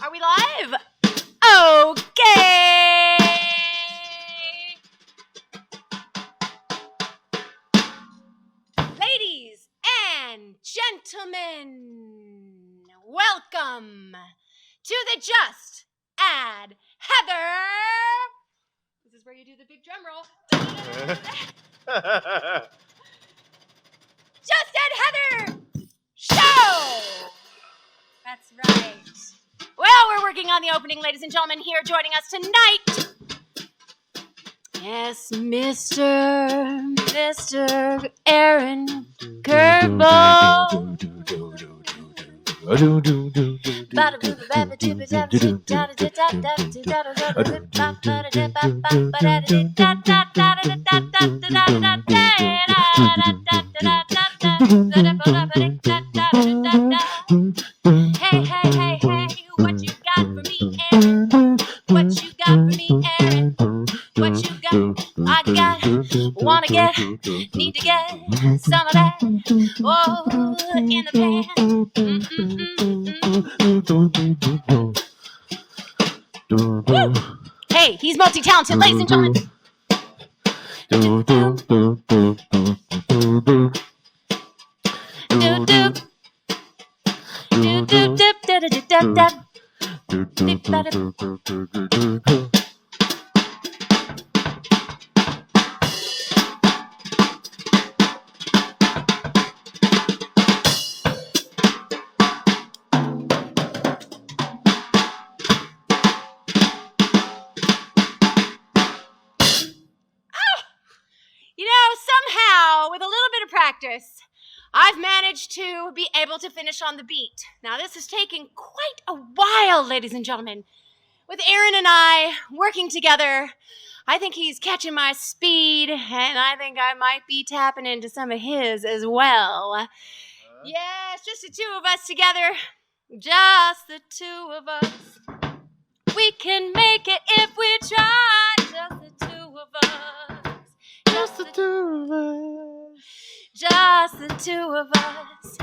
Are we live? Okay. Ladies and gentlemen, welcome to the Just Add Heather. This is where you do the big drum roll. Just Add Heather show. That's right. Well, we're working on the opening, ladies and gentlemen. Here joining us tonight. Yes, Mr. Aaron Kierbel. Hey, what you got for me, Aaron? What you got for me, Aaron? What you got? I got, wanna get, need to get some of that. Oh, in the pan. Hey, he's multi-talented, ladies and gentlemen. You know, somehow, with a little bit of practice, I've managed to be able to finish on the beat. Now, this is taking quite a while, ladies and gentlemen. With Aaron and I working together, I think he's catching my speed, and I think I might be tapping into some of his as well. Yes, just the two of us together. Just the two of us. We can make it if we try. Just the two of us. Just the two of us. Just the two of us.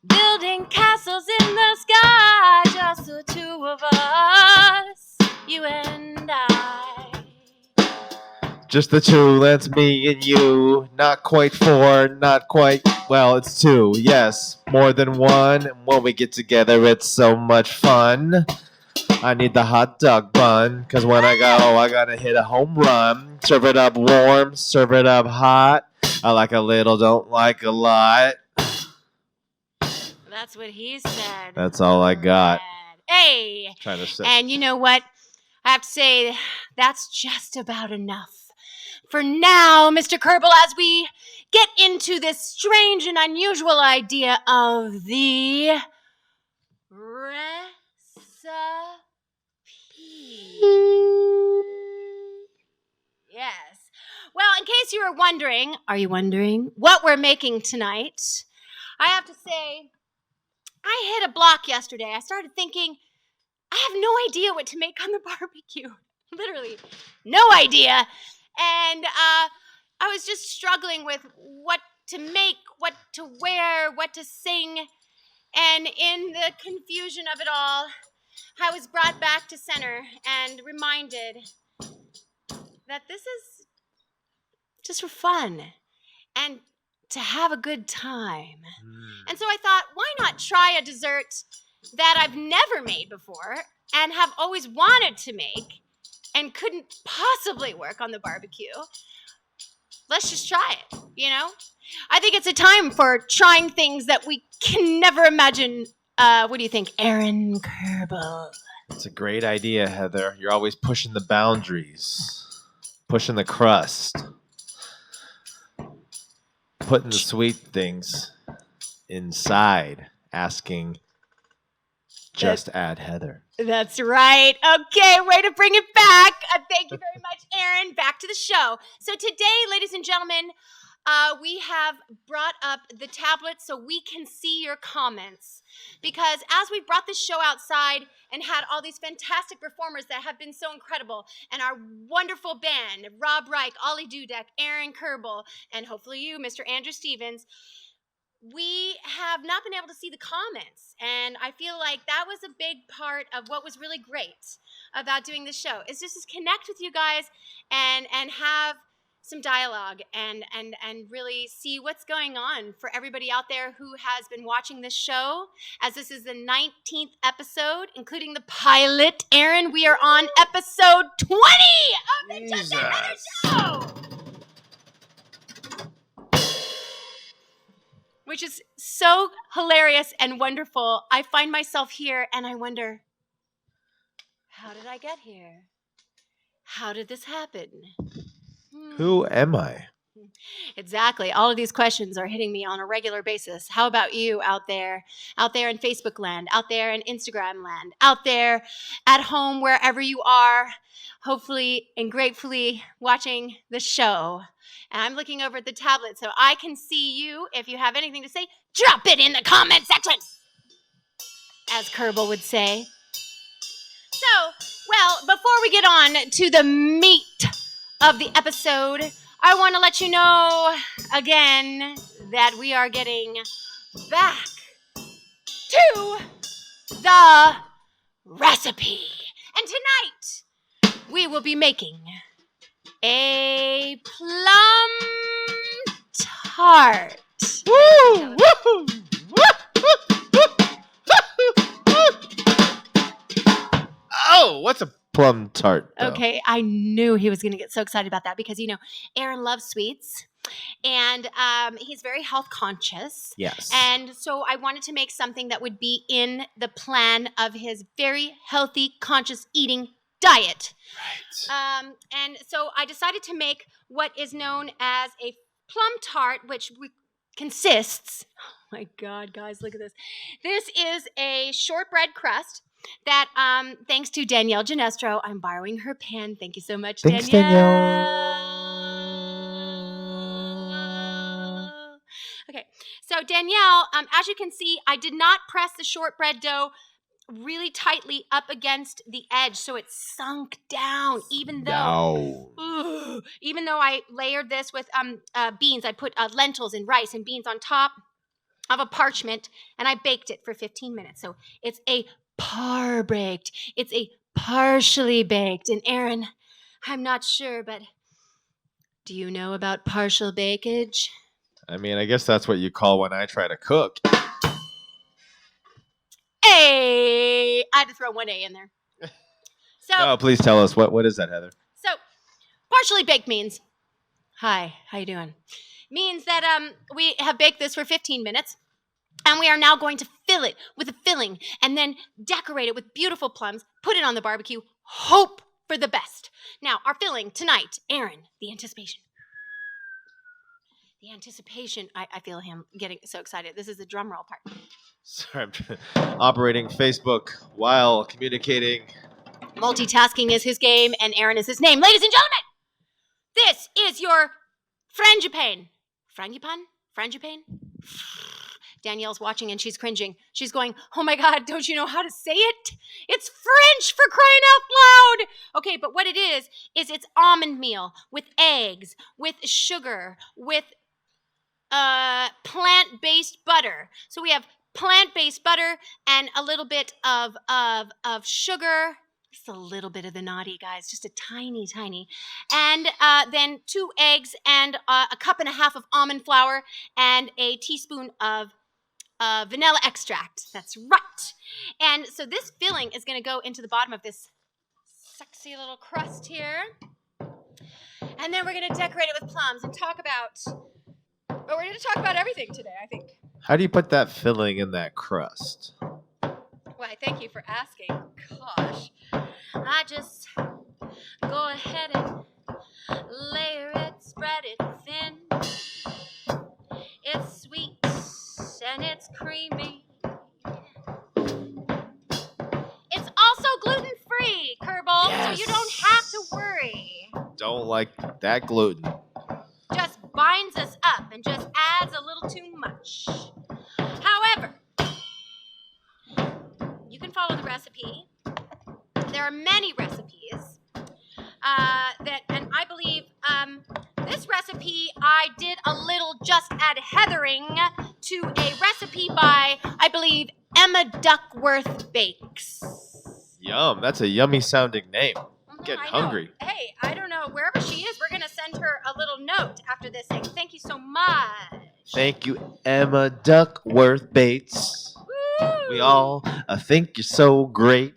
Building castles in the sky. Just the two of us. You and I. Just the two, that's me and you. Not quite four, not quite, well, it's two. Yes, more than one. And when we get together, it's so much fun. I need the hot dog bun, because when I go, I gotta hit a home run. Serve it up warm, serve it up hot. I like a little, don't like a lot. That's what he said. That's all I got. Hey. Trying to say. And you know what? I have to say, that's just about enough. For now, Mr. Kierbel, as we get into this strange and unusual idea of the recipe. Yes. Well, in case you were wondering, are you wondering what we're making tonight? I have to say, I hit a block yesterday. I started thinking, I have no idea what to make on the barbecue. Literally, no idea. And I was just struggling with what to make, what to wear, what to sing. And in the confusion of it all, I was brought back to center and reminded that this is just for fun and to have a good time. And so I thought, why not try a dessert that I've never made before and have always wanted to make and couldn't possibly work on the barbecue? Let's just try it, you know? I think it's a time for trying things that we can never imagine. What do you think, Aaron Kierbel? It's a great idea, Heather. You're always pushing the boundaries, pushing the crust, putting the sweet things inside, asking, just add Heather. That's right. Okay, way to bring it back. Thank you very much, Aaron. Back to the show. So today, ladies and gentlemen, we have brought up the tablet so we can see your comments. Because as we brought this show outside and had all these fantastic performers that have been so incredible, and our wonderful band, Rob Reich, Ollie Dudek, Aaron Kierbel, and hopefully you, Mr. Andrew Stevens, we have not been able to see the comments, and I feel like that was a big part of what was really great about doing this show. Is just to connect with you guys and have some dialogue and really see what's going on for everybody out there who has been watching this show, as this is the 19th episode, including the pilot. Aaron, we are on episode 20 of the Just Another Show, which is so hilarious and wonderful. I find myself here and I wonder, how did I get here? How did this happen? Who am I? Exactly. All of these questions are hitting me on a regular basis. How about you out there in Facebook land, out there in Instagram land, out there at home, wherever you are, hopefully and gratefully watching the show. And I'm looking over at the tablet so I can see you. If you have anything to say, drop it in the comment section, as Kierbel would say. So, well, before we get on to the meat of the episode, I want to let you know again that we are getting back to the recipe. And tonight, we will be making a plum tart. Woo! Woo! Oh, what's a plum tart, though? Okay, I knew he was going to get so excited about that because, Aaron loves sweets, and he's very health conscious. Yes. And so I wanted to make something that would be in the plan of his very healthy, conscious eating diet. Right. And so I decided to make what is known as a plum tart, which consists, oh my God, guys, look at this. This is a shortbread crust that, thanks to Danielle Genestro, I'm borrowing her pen. Thank you so much, Thanks, Danielle. Okay, so Danielle, as you can see, I did not press the shortbread dough really tightly up against the edge, so it sunk down. Even though I layered this with beans, I put lentils and rice and beans on top of a parchment, and I baked it for 15 minutes. So it's a par-baked. It's a partially baked. And Aaron, I'm not sure, but do you know about partial bakeage? I mean, I guess that's what you call when I try to cook. A. I had to throw one A in there. So No, please tell us. What is that, Heather? So partially baked means, hi, how you doing? Means that we have baked this for 15 minutes. And we are now going to fill it with a filling and then decorate it with beautiful plums, put it on the barbecue, hope for the best. Now, our filling tonight, Aaron, the anticipation. The anticipation, I feel him getting so excited. This is the drum roll part. Sorry, I'm operating Facebook while communicating. Multitasking is his game and Aaron is his name. Ladies and gentlemen, this is your frangipane. Frangipane? Danielle's watching and she's cringing. She's going, oh my God, don't you know how to say it? It's French, for crying out loud. Okay, but what it is it's almond meal with eggs, with sugar, with plant-based butter. So we have plant-based butter and a little bit of sugar. Just a little bit of the naughty, guys. Just a tiny. And then 2 eggs and a cup and a half of almond flour and a teaspoon of vanilla extract. That's right. And so this filling is going to go into the bottom of this sexy little crust here. And then we're going to decorate it with plums and talk about everything today, I think. How do you put that filling in that crust? Why, thank you for asking. Gosh. I just go ahead and layer it, spread it thin. It's sweet and it's creamy. It's also gluten-free, Kierbel, Yes. so you don't have to worry. Don't like that gluten. Just binds us up and just adds a little too much. However, you can follow the recipe. There are many recipes and I believe this recipe I did a little just adhering to a recipe by, I believe, Emma Duckworth Bakes. Yum. That's a yummy sounding name. Getting I know. hungry. Hey, I don't know. Wherever she is, we're going to send her a little note after this saying, thank you so much. Thank you, Emma Duckworth Bates. Woo! We all think you're so great.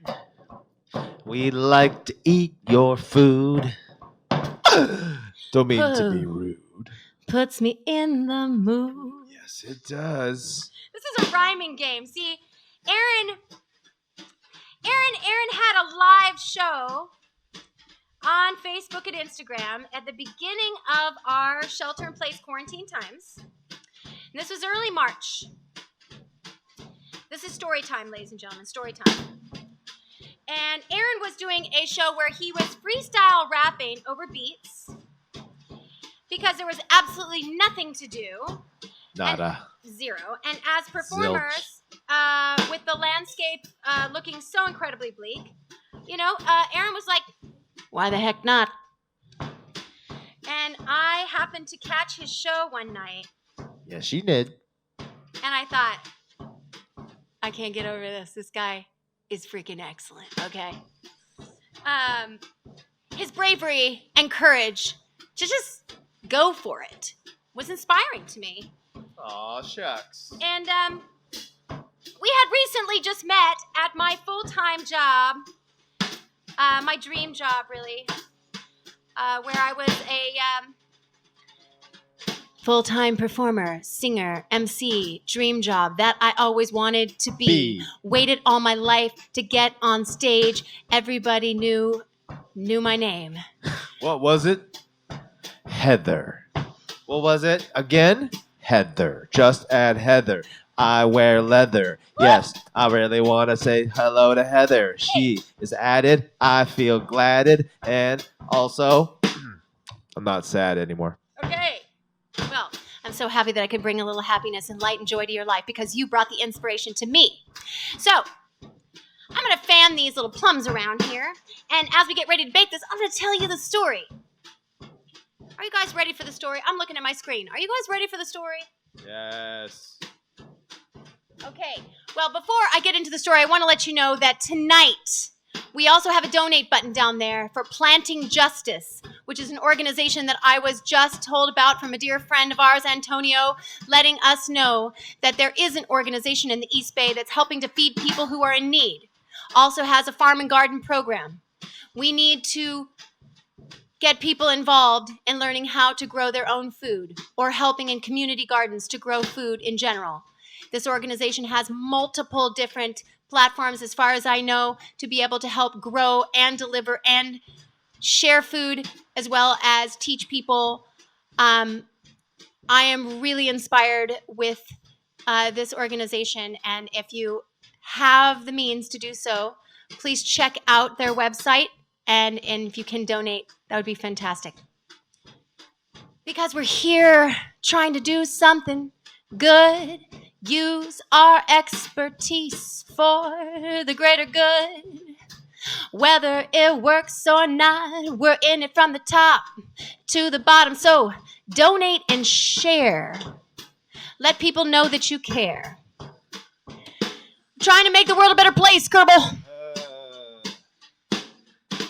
We like to eat your food. Don't mean to be rude. Puts me in the mood. Yes, it does. This is a rhyming game. See, Aaron had a live show on Facebook and Instagram at the beginning of our shelter-in-place quarantine times. And this was early March. This is story time, ladies and gentlemen, story time. And Aaron was doing a show where he was freestyle rapping over beats because there was absolutely nothing to do. Nada. Zero. And as performers, with the landscape looking so incredibly bleak, Aaron was like, why the heck not? And I happened to catch his show one night. Yeah, she did. And I thought, I can't get over this. This guy is freaking excellent, okay? His bravery and courage to just go for it was inspiring to me. Aw, shucks. And we had recently just met at my full-time job, my dream job, really, where I was a full-time performer, singer, MC, dream job that I always wanted to be. Waited all my life to get on stage. Everybody knew my name. What was it? Heather. What was it again? Heather. Just add Heather. I wear leather. Yes, I really want to say hello to Heather. She is added. I feel gladded. And also, I'm not sad anymore. Okay. Well, I'm so happy that I could bring a little happiness and light and joy to your life because you brought the inspiration to me. So, I'm going to fan these little plums around here. And as we get ready to bake this, I'm going to tell you the story. Are you guys ready for the story? I'm looking at my screen. Are you guys ready for the story? Yes. Okay. Well, before I get into the story, I want to let you know that tonight we also have a donate button down there for Planting Justice, which is an organization that I was just told about from a dear friend of ours, Antonio, letting us know that there is an organization in the East Bay that's helping to feed people who are in need. Also has a farm and garden program. We need to get people involved in learning how to grow their own food or helping in community gardens to grow food in general. This organization has multiple different platforms, as far as I know, to be able to help grow and deliver and share food, as well as teach people. I am really inspired with this organization, and if you have the means to do so, please check out their website, and if you can donate, that would be fantastic. Because we're here trying to do something good. Use our expertise for the greater good. Whether it works or not, we're in it from the top to the bottom. So donate and share. Let people know that you care. Trying to make the world a better place, Kierbel.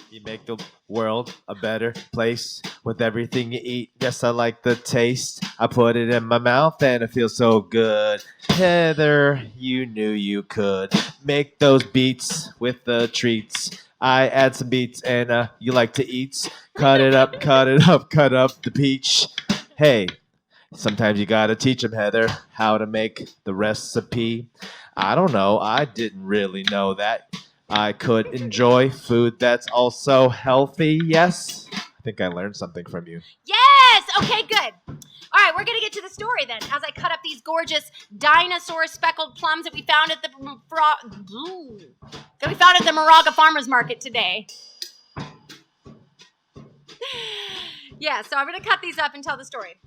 You make the world a better place with everything you eat. Yes, I like the taste. I put it in my mouth and it feels so good. Heather, you knew you could make those beats with the treats. I add some beets and you like to eat. Cut it up, cut it up, cut up the peach. Hey, sometimes you gotta teach them, Heather, how to make the recipe. I don't know. I didn't really know that. I could enjoy food that's also healthy. Yes. I think I learned something from you. Yes. Okay, good. All right, we're going to get to the story then as I cut up these gorgeous dinosaur speckled plums that we found at the Moraga Farmers Market today. Yeah, so I'm going to cut these up and tell the story.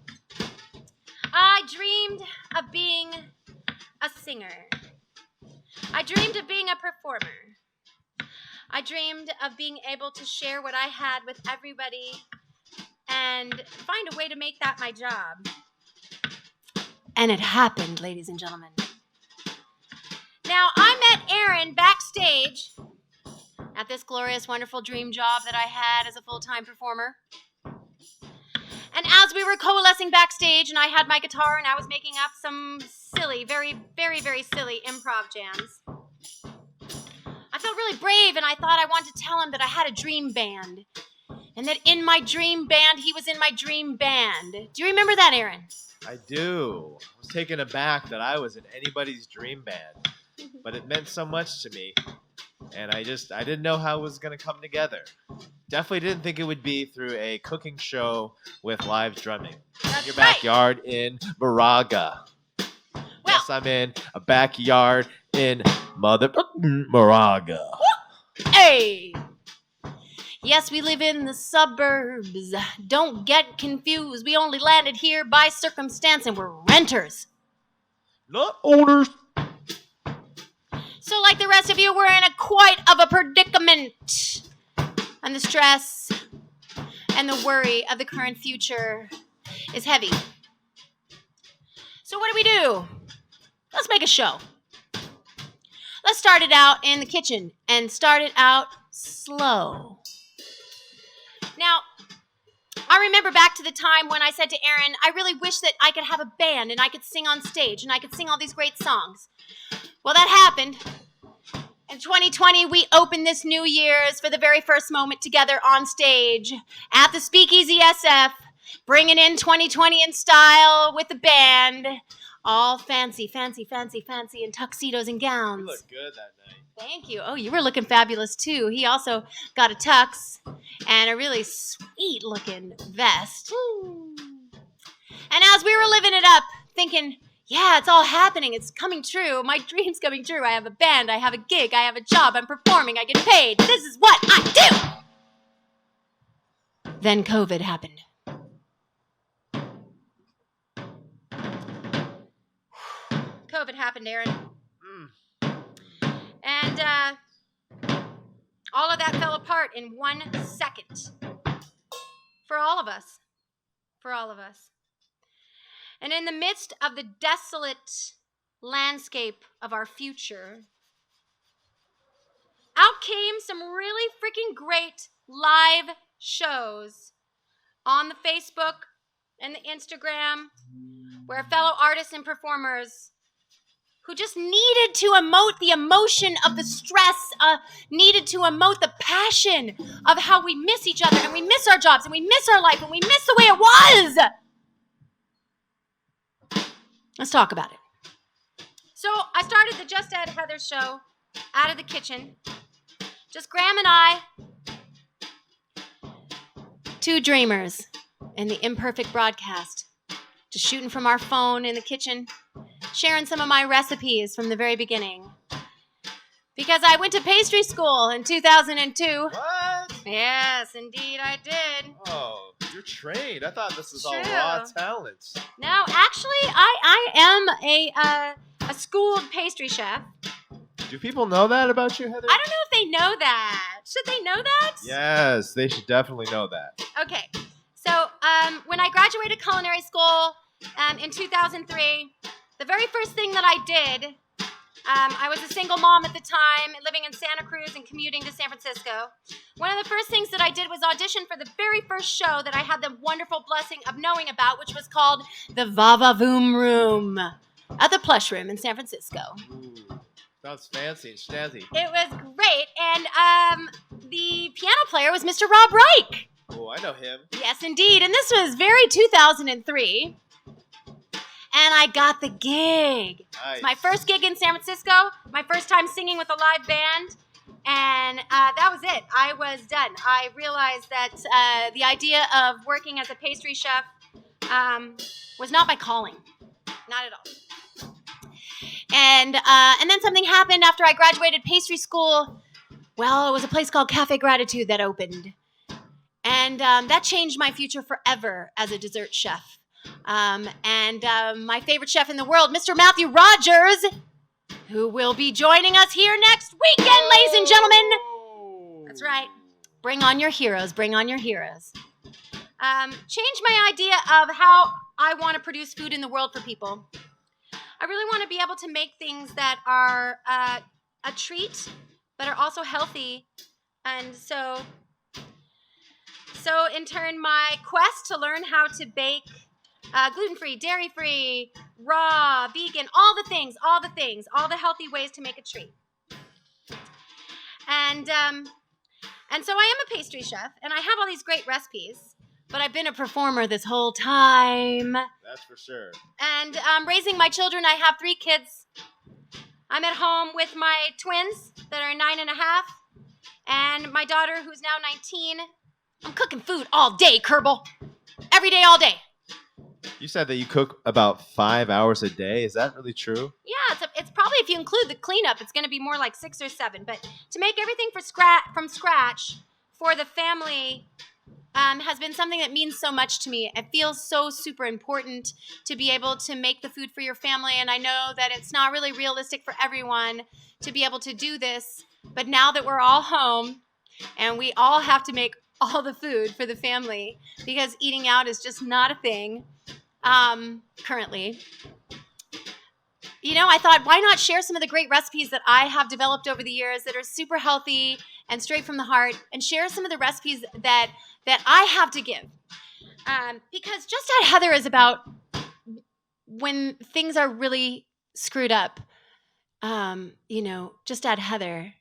I dreamed of being a singer. I dreamed of being a performer. I dreamed of being able to share what I had with everybody and find a way to make that my job. And it happened, ladies and gentlemen. Now, I met Aaron backstage at this glorious, wonderful dream job that I had as a full-time performer. And as we were coalescing backstage and I had my guitar and I was making up some silly, very, very, very silly improv jams, I felt really brave and I thought I wanted to tell him that I had a dream band and that in my dream band, he was in my dream band. Do you remember that, Aaron? I do. I was taken aback that I was in anybody's dream band, but it meant so much to me, and I didn't know how it was going to come together. Definitely didn't think it would be through a cooking show with live drumming. That's In your right. backyard in Moraga. Yes, I'm in a backyard in Mother Moraga. Hey! Yes, we live in the suburbs. Don't get confused. We only landed here by circumstance and we're renters. Not owners. So like the rest of you, we're in quite of a predicament. And the stress and the worry of the current future is heavy. So what do? Let's make a show. Let's start it out in the kitchen and start it out slow. Now, I remember back to the time when I said to Aaron, I really wish that I could have a band and I could sing on stage and I could sing all these great songs. Well, that happened. In 2020, we opened this New Year's for the very first moment together on stage at the Speakeasy SF, bringing in 2020 in style with the band, all fancy, fancy, fancy, fancy in tuxedos and gowns. You look good that night. Thank you. Oh, you were looking fabulous too. He also got a tux and a really sweet-looking vest. And as we were living it up, thinking, yeah, it's all happening. It's coming true. My dream's coming true. I have a band. I have a gig. I have a job. I'm performing. I get paid. This is what I do. Then COVID happened. COVID happened, Aaron. And all of that fell apart in 1 second. For all of us. For all of us. And in the midst of the desolate landscape of our future, out came some really freaking great live shows on the Facebook and the Instagram where fellow artists and performers who just needed to emote the emotion of the stress, needed to emote the passion of how we miss each other and we miss our jobs and we miss our life and we miss the way it was. Let's talk about it. So I started the Just Ed Heather show out of the kitchen. Just Graham and I, two dreamers in the imperfect broadcast, just shooting from our phone in the kitchen, sharing some of my recipes from the very beginning. Because I went to pastry school in 2002. What? Yes, indeed I did. Oh, you're trained. I thought this was all True. raw talent. No, actually, I am a schooled pastry chef. Do people know that about you, Heather? I don't know if they know that. Should they know that? Yes, they should definitely know that. Okay. So when I graduated culinary school in 2003, the very first thing that I did, I was a single mom at the time, living in Santa Cruz and commuting to San Francisco. One of the first things that I did was audition for the very first show that I had the wonderful blessing of knowing about, which was called the Va-Va-Voom Room at the Plush Room in San Francisco. Ooh, sounds fancy and snazzy. It was great, and the piano player was Mr. Rob Reich. Oh, I know him. Yes, indeed, and this was very 2003. And I got the gig. Nice. It's my first gig in San Francisco, my first time singing with a live band, and that was it. I was done. I realized that the idea of working as a pastry chef was not my calling. Not at all. And then something happened after I graduated pastry school. Well, it was a place called Cafe Gratitude that opened. And that changed my future forever as a dessert chef. And my favorite chef in the world, Mr. Matthew Rogers, who will be joining us here next weekend, ladies and gentlemen. That's right. Bring on your heroes. Bring on your heroes. Changed my idea of how I want to produce food in the world for people. I really want to be able to make things that are a treat, but are also healthy. And so in turn, my quest to learn how to bake gluten-free, dairy-free, raw, vegan, all the things, all the healthy ways to make a treat. And so I am a pastry chef, and I have all these great recipes, but I've been a performer this whole time. That's for sure. And raising my children, I have 3 kids. I'm at home with my twins that are 9 and a half, and my daughter who's now 19. I'm cooking food all day, Kierbel. Every day, all day. You said that you cook about 5 hours a day. Is that really true? Yeah, it's probably, if you include the cleanup, it's going to be more like 6 or 7. But to make everything from scratch for the family has been something that means so much to me. It feels so super important to be able to make the food for your family. And I know that it's not really realistic for everyone to be able to do this. But now that we're all home and we all have to make all the food for the family because eating out is just not a thing currently. You know, I thought, why not share some of the great recipes that I have developed over the years that are super healthy and straight from the heart, and share some of the recipes that I have to give. Because Just Add Heather is about when things are really screwed up. You know, Just Add Heather,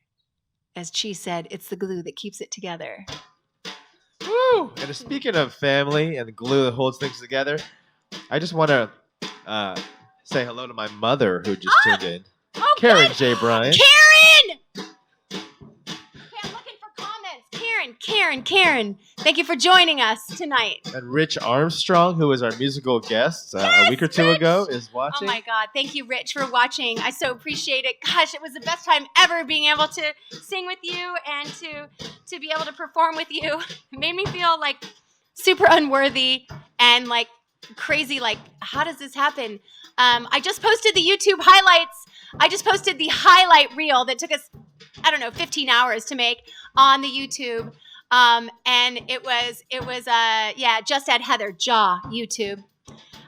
as Chi said, it's the glue that keeps it together. Woo! And speaking of family and the glue that holds things together, I just want to say hello to my mother who just tuned in. Oh, Karen good. J. Bryant. Karen! Okay, I'm looking for comments. Karen, thank you for joining us tonight. And Rich Armstrong, who was our musical guest a week or two ago, is watching. Oh my God, thank you, Rich, for watching. I so appreciate it. Gosh, it was the best time ever being able to sing with you and to be able to perform with you. It made me feel like super unworthy and like crazy, like, how does this happen? I just posted the YouTube highlights. I just posted the highlight reel that took us, 15 hours to make on the YouTube. And it was Just Add Heather, YouTube.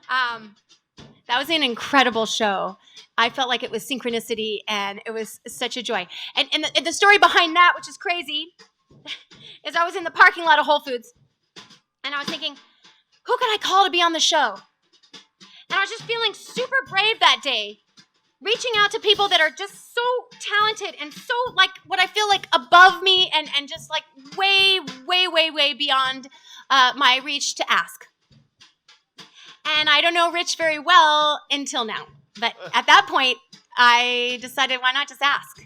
That was an incredible show. I felt like it was synchronicity, and it was such a joy. And the story behind that, which is crazy, is I was in the parking lot of Whole Foods, and I was thinking, who could I call to be on the show? And I was just feeling super brave that day, reaching out to people that are just so talented and so, like, what I feel like above me and just, like, way, way, way, way beyond my reach to ask. And I don't know Rich very well until now. But at that point, I decided, why not just ask?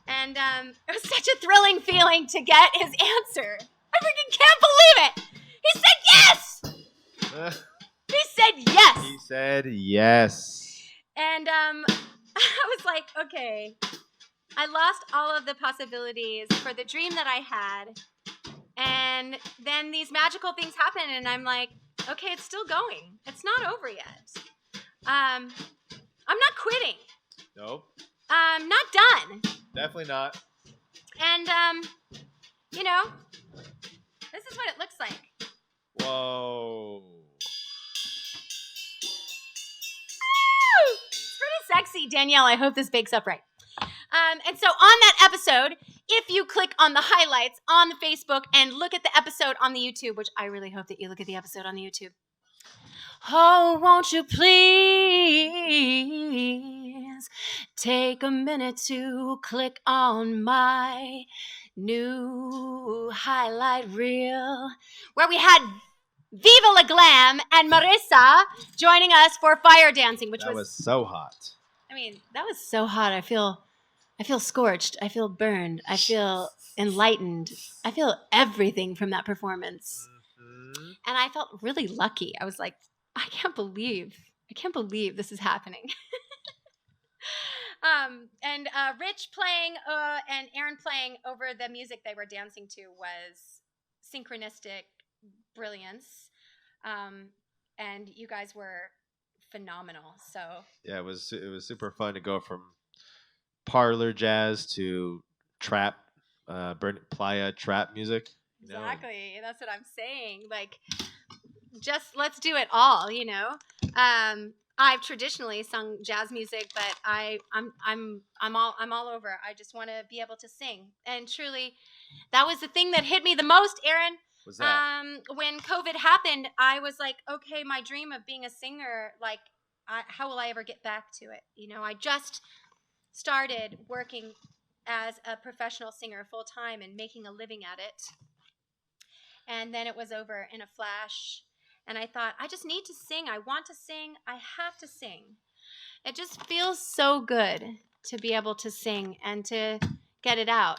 And it was such a thrilling feeling to get his answer. I freaking can't believe it. He said yes. He said yes. He said yes. And I was like, okay, I lost all of the possibilities for the dream that I had. And then these magical things happen, and I'm like, okay, it's still going. It's not over yet. I'm not quitting. Nope. Not done. Definitely not. And, this is what it looks like. Whoa. It's pretty sexy, Danielle. I hope this bakes up right. And so on that episode, if you click on the highlights on the Facebook and look at the episode on the YouTube, which I really hope that you look at the episode on the YouTube. Oh, won't you please take a minute to click on my new highlight reel, where we had Viva La Glam and Marissa joining us for fire dancing, which was so hot. I mean, that was so hot. I feel scorched. I feel burned. I feel enlightened. I feel everything from that performance. Mm-hmm. And I felt really lucky. I was like, I can't believe this is happening. And Rich playing and Aaron playing over the music they were dancing to was synchronistic brilliance. And you guys were phenomenal. So yeah, it was super fun to go from parlor jazz to trap, playa trap music. Exactly. That's what I'm saying. Like, just let's do it all, I've traditionally sung jazz music, but I'm all over. I just want to be able to sing. And truly, that was the thing that hit me the most, Aaron. What's that? When COVID happened, I was like, okay, my dream of being a singer, like, how will I ever get back to it? You know, I just started working as a professional singer full time and making a living at it. And then it was over in a flash. And I thought, I just need to sing. I want to sing. I have to sing. It just feels so good to be able to sing and to get it out.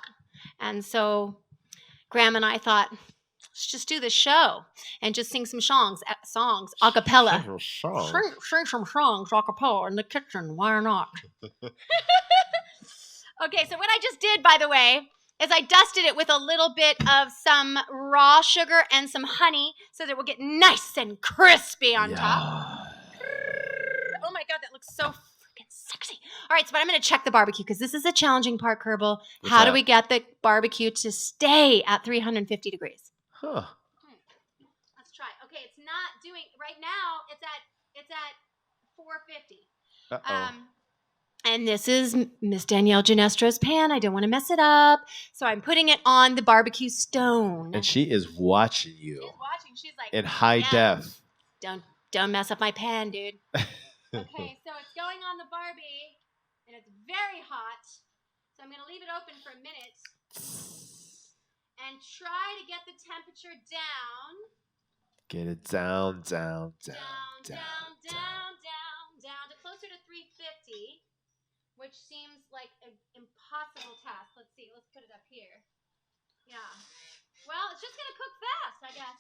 And so Graham and I thought, let's just do this show and just sing some songs a cappella. Sing some songs a cappella in the kitchen. Why not? Okay, so what I just did, by the way, is I dusted it with a little bit of some raw sugar and some honey so that it will get nice and crispy on top. Oh my God, that looks so freaking sexy. All right, so but I'm going to check the barbecue because this is a challenging part, Kierbel. How do we get the barbecue to stay at 350 degrees? Huh. Let's try. Okay, it's not doing right now. It's at 450. Uh-oh. And this is Miss Danielle Ginestro's pan. I don't want to mess it up. So I'm putting it on the barbecue stone. And she is watching you. She's watching. She's like, in high def. Don't mess up my pan, dude. Okay, so it's going on the Barbie, and it's very hot. So I'm going to leave it open for a minute and try to get the temperature down. Get it down to closer to 350. Which seems like an impossible task. Let's see. Let's put it up here. Yeah. Well, it's just going to cook fast, I guess.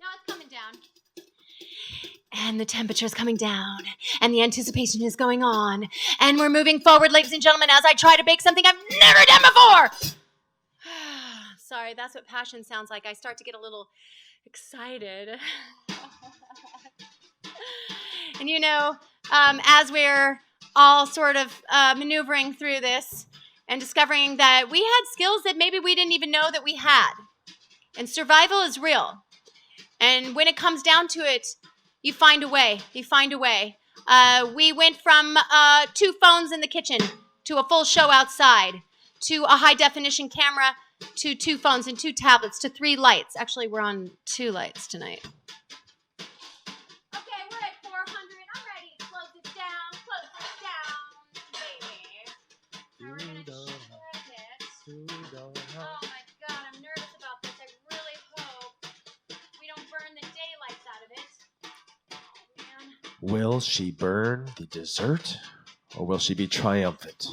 Now it's coming down. And the temperature is coming down. And the anticipation is going on. And we're moving forward, ladies and gentlemen, as I try to bake something I've never done before. Sorry, that's what passion sounds like. I start to get a little excited. And you know, as we're all sort of maneuvering through this and discovering that we had skills that maybe we didn't even know that we had. And survival is real. And when it comes down to it, you find a way. You find a way. We went from 2 phones in the kitchen to a full show outside to a high-definition camera to 2 phones and 2 tablets to 3 lights. Actually, we're on 2 lights tonight. Oh my God, I'm nervous about this. I really hope we don't burn the daylights out of it. Oh, man. Will she burn the dessert, or will she be triumphant?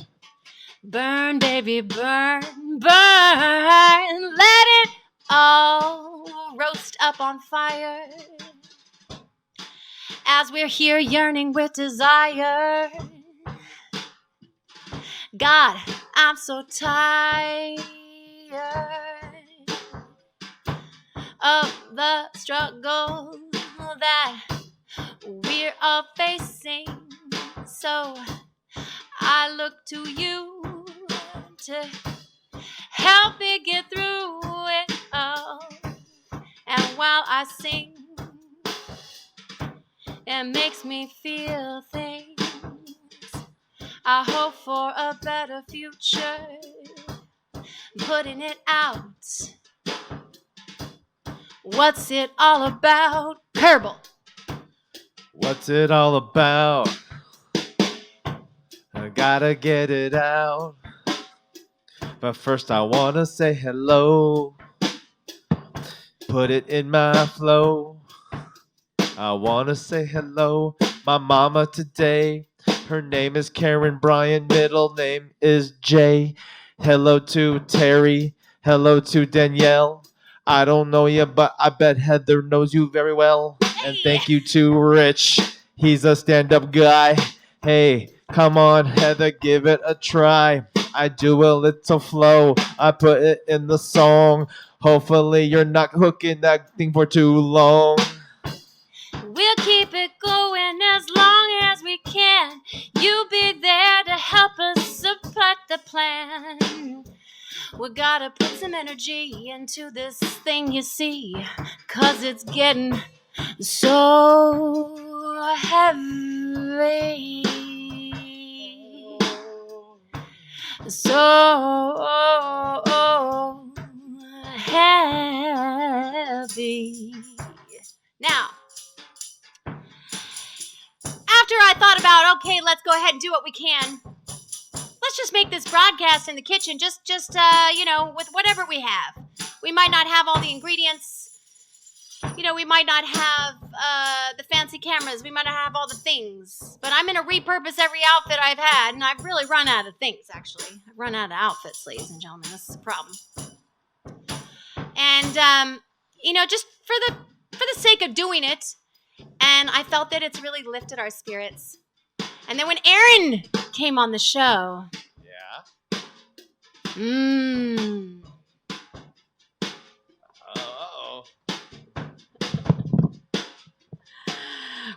Burn, baby, burn, burn. Let it all roast up on fire. As we're here yearning with desire. God, I'm so tired of the struggle that we're all facing. So I look to you to help me get through it all. And while I sing, it makes me feel things. I hope for a better future, putting it out. What's it all about, Kierbel? What's it all about? I gotta get it out. But first I wanna say hello. Put it in my flow. I wanna say hello, my mama today. Her name is Karen Bryan, middle name is Jay. Hello to Terry, hello to Danielle. I don't know you, but I bet Heather knows you very well. And thank you to Rich, he's a stand-up guy. Hey, come on Heather, give it a try. I do a little flow, I put it in the song. Hopefully you're not hooking that thing for too long. We'll keep it going as long as we can. You'll be there to help us support the plan. We gotta put some energy into this thing, you see, 'cause it's getting so heavy. heavy. So heavy. Now, after I thought about, okay, let's go ahead and do what we can. Let's just make this broadcast in the kitchen, just with whatever we have. We might not have all the ingredients. We might not have the fancy cameras. We might not have all the things. But I'm going to repurpose every outfit I've had, and I've really run out of things, actually. I've run out of outfits, ladies and gentlemen. This is a problem. And, just for the sake of doing it, and I felt that it's really lifted our spirits. And then when Aaron came on the show... Yeah?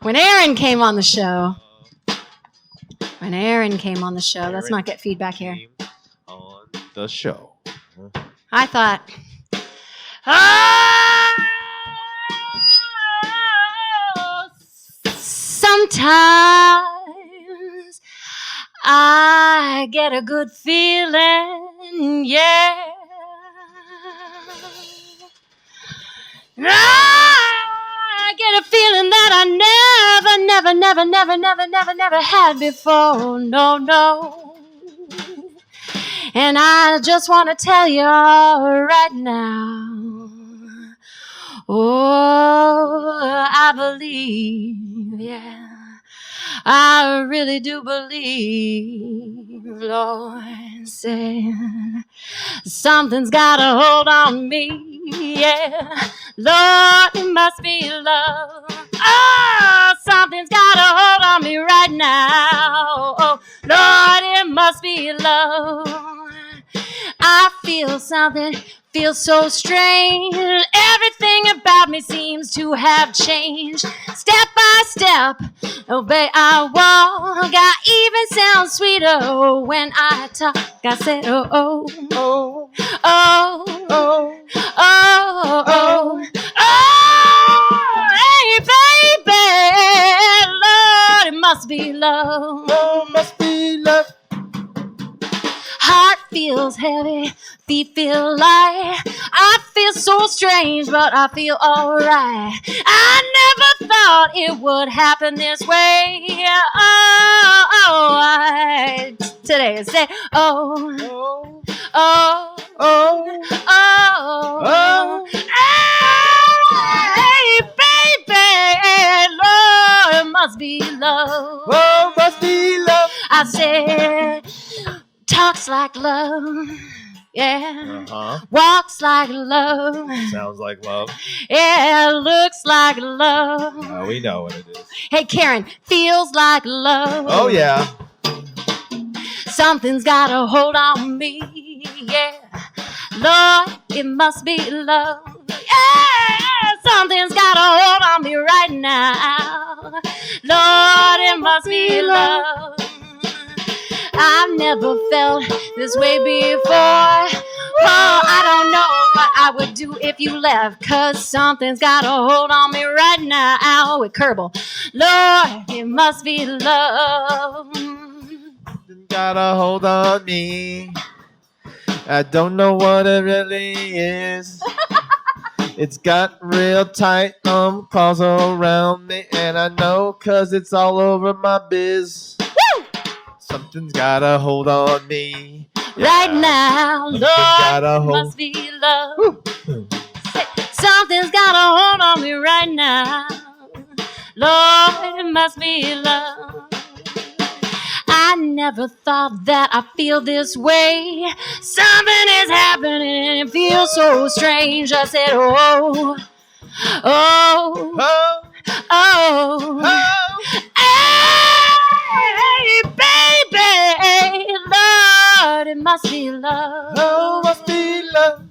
When Aaron came on the show... Let's not get feedback here. On the show. I thought... Sometimes I get a good feeling, yeah. I get a feeling that I never had before, no. And I just want to tell you right now, I believe, yeah. I really do believe, Lord, said something's got a hold on me, yeah. Lord, it must be love. Oh, something's got a hold on me right now. Oh, Lord, it must be love. I feel something. Feels so strange. Everything about me seems to have changed. Step by step, obey I walk. I even sound sweeter when I talk. I said, oh, hey, baby, Lord, it must be love. Oh, must be love. Heart feels heavy, feet feel light. I feel so strange, but I feel alright. I never thought it would happen this way. Today is day. Hey, baby, Lord, it must be love. Oh, must be love. I said, talks like love, yeah. Walks like love. Sounds like love. Yeah, looks like love. We know what it is. Hey, Karen, feels like love. Oh, yeah. Something's got a hold on me, yeah. Lord, it must be love. Yeah, something's got a hold on me right now. Lord, it must be love. I've never felt this way before. Oh, I don't know what I would do if you left, 'cause something's got a hold on me right now. With Kierbel, Lord, it must be love. Got a hold on me. I don't know what it really is. It's got real tight claws around me, and I know 'cause it's all over my biz. Woo! Something's got a hold on me. Right now, Lord, it must be love. Something's got a hold on me right now. Lord, it must be love. I never thought that I'd feel this way. Something is happening and it feels so strange. I said, oh, hey, baby, Lord, it must be love. Oh, must be love.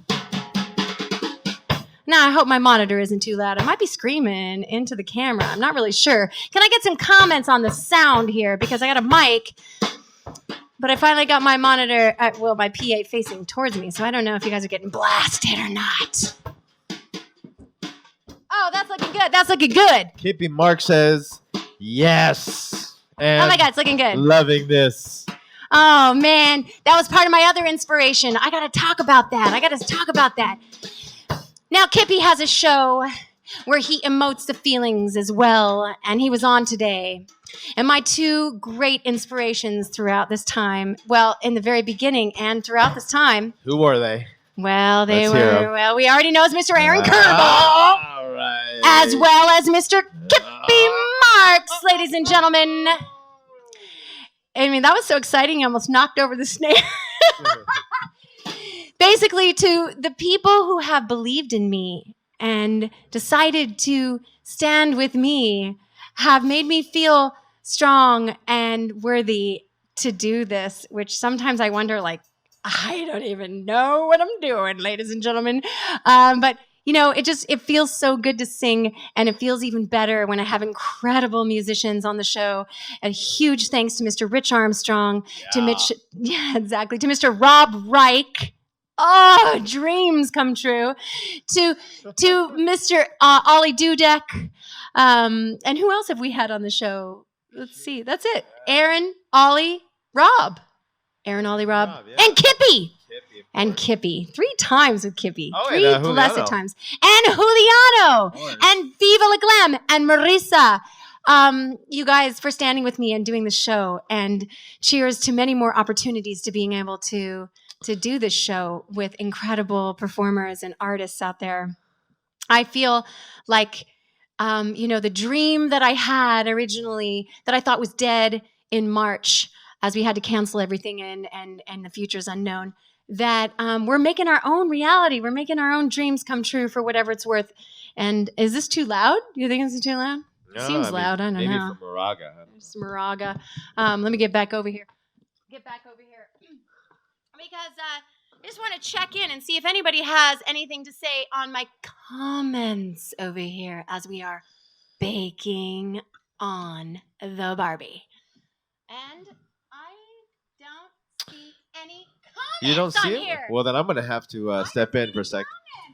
Now, I hope my monitor isn't too loud. I might be screaming into the camera. I'm not really sure. Can I get some comments on the sound here? Because I got a mic, but I finally got my monitor, my PA facing towards me, so I don't know if you guys are getting blasted or not. Oh, that's looking good. That's looking good. Kippy Mark says, yes. And Oh my God, it's looking good. Loving this. Oh man, that was part of my other inspiration. I gotta talk about that. Now, Kippy has a show where he emotes the feelings as well, and he was on today. And my two great inspirations throughout this time, well, in the very beginning and throughout this time. Who were they? Well, Let's hear 'em. well, we already know it's Mr. Aaron Kierbel, All right. as well as Mr. Kippy Marks, ladies and gentlemen. I mean, that was so exciting, I almost knocked over the snare. Basically, to the people who have believed in me and decided to stand with me, have made me feel strong and worthy to do this, which sometimes I wonder, like, I don't even know what I'm doing, ladies and gentlemen. But it feels so good to sing, and it feels even better when I have incredible musicians on the show. A huge thanks to Mr. Rich Armstrong, to Mr. Rob Reich. Oh, dreams come true. To Mr. Ollie Dudek. And who else have we had on the show? Let's see. That's it. Aaron, Ollie, Rob. Aaron, Ollie, Rob. Yeah. And Kippy. And Kippy. 3 times with Kippy. Oh, 3 blessed times. And Juliano. And Viva La Glam. And Marisa. You guys for standing with me and doing the show. And cheers to many more opportunities to being able to do this show with incredible performers and artists out there. I feel like, the dream that I had originally that I thought was dead in March, as we had to cancel everything and the future's unknown, that we're making our own reality. We're making our own dreams come true for whatever it's worth. And is this too loud? Do you think this is too loud? No, Seems loud. I don't know. Maybe from Moraga. It's Moraga. Let me get back over here. Because I just want to check in and see if anybody has anything to say on my comments over here as we are baking on the Barbie. And I don't see any comments. You don't see it? Here. Well, then I'm going to have to step in for a sec.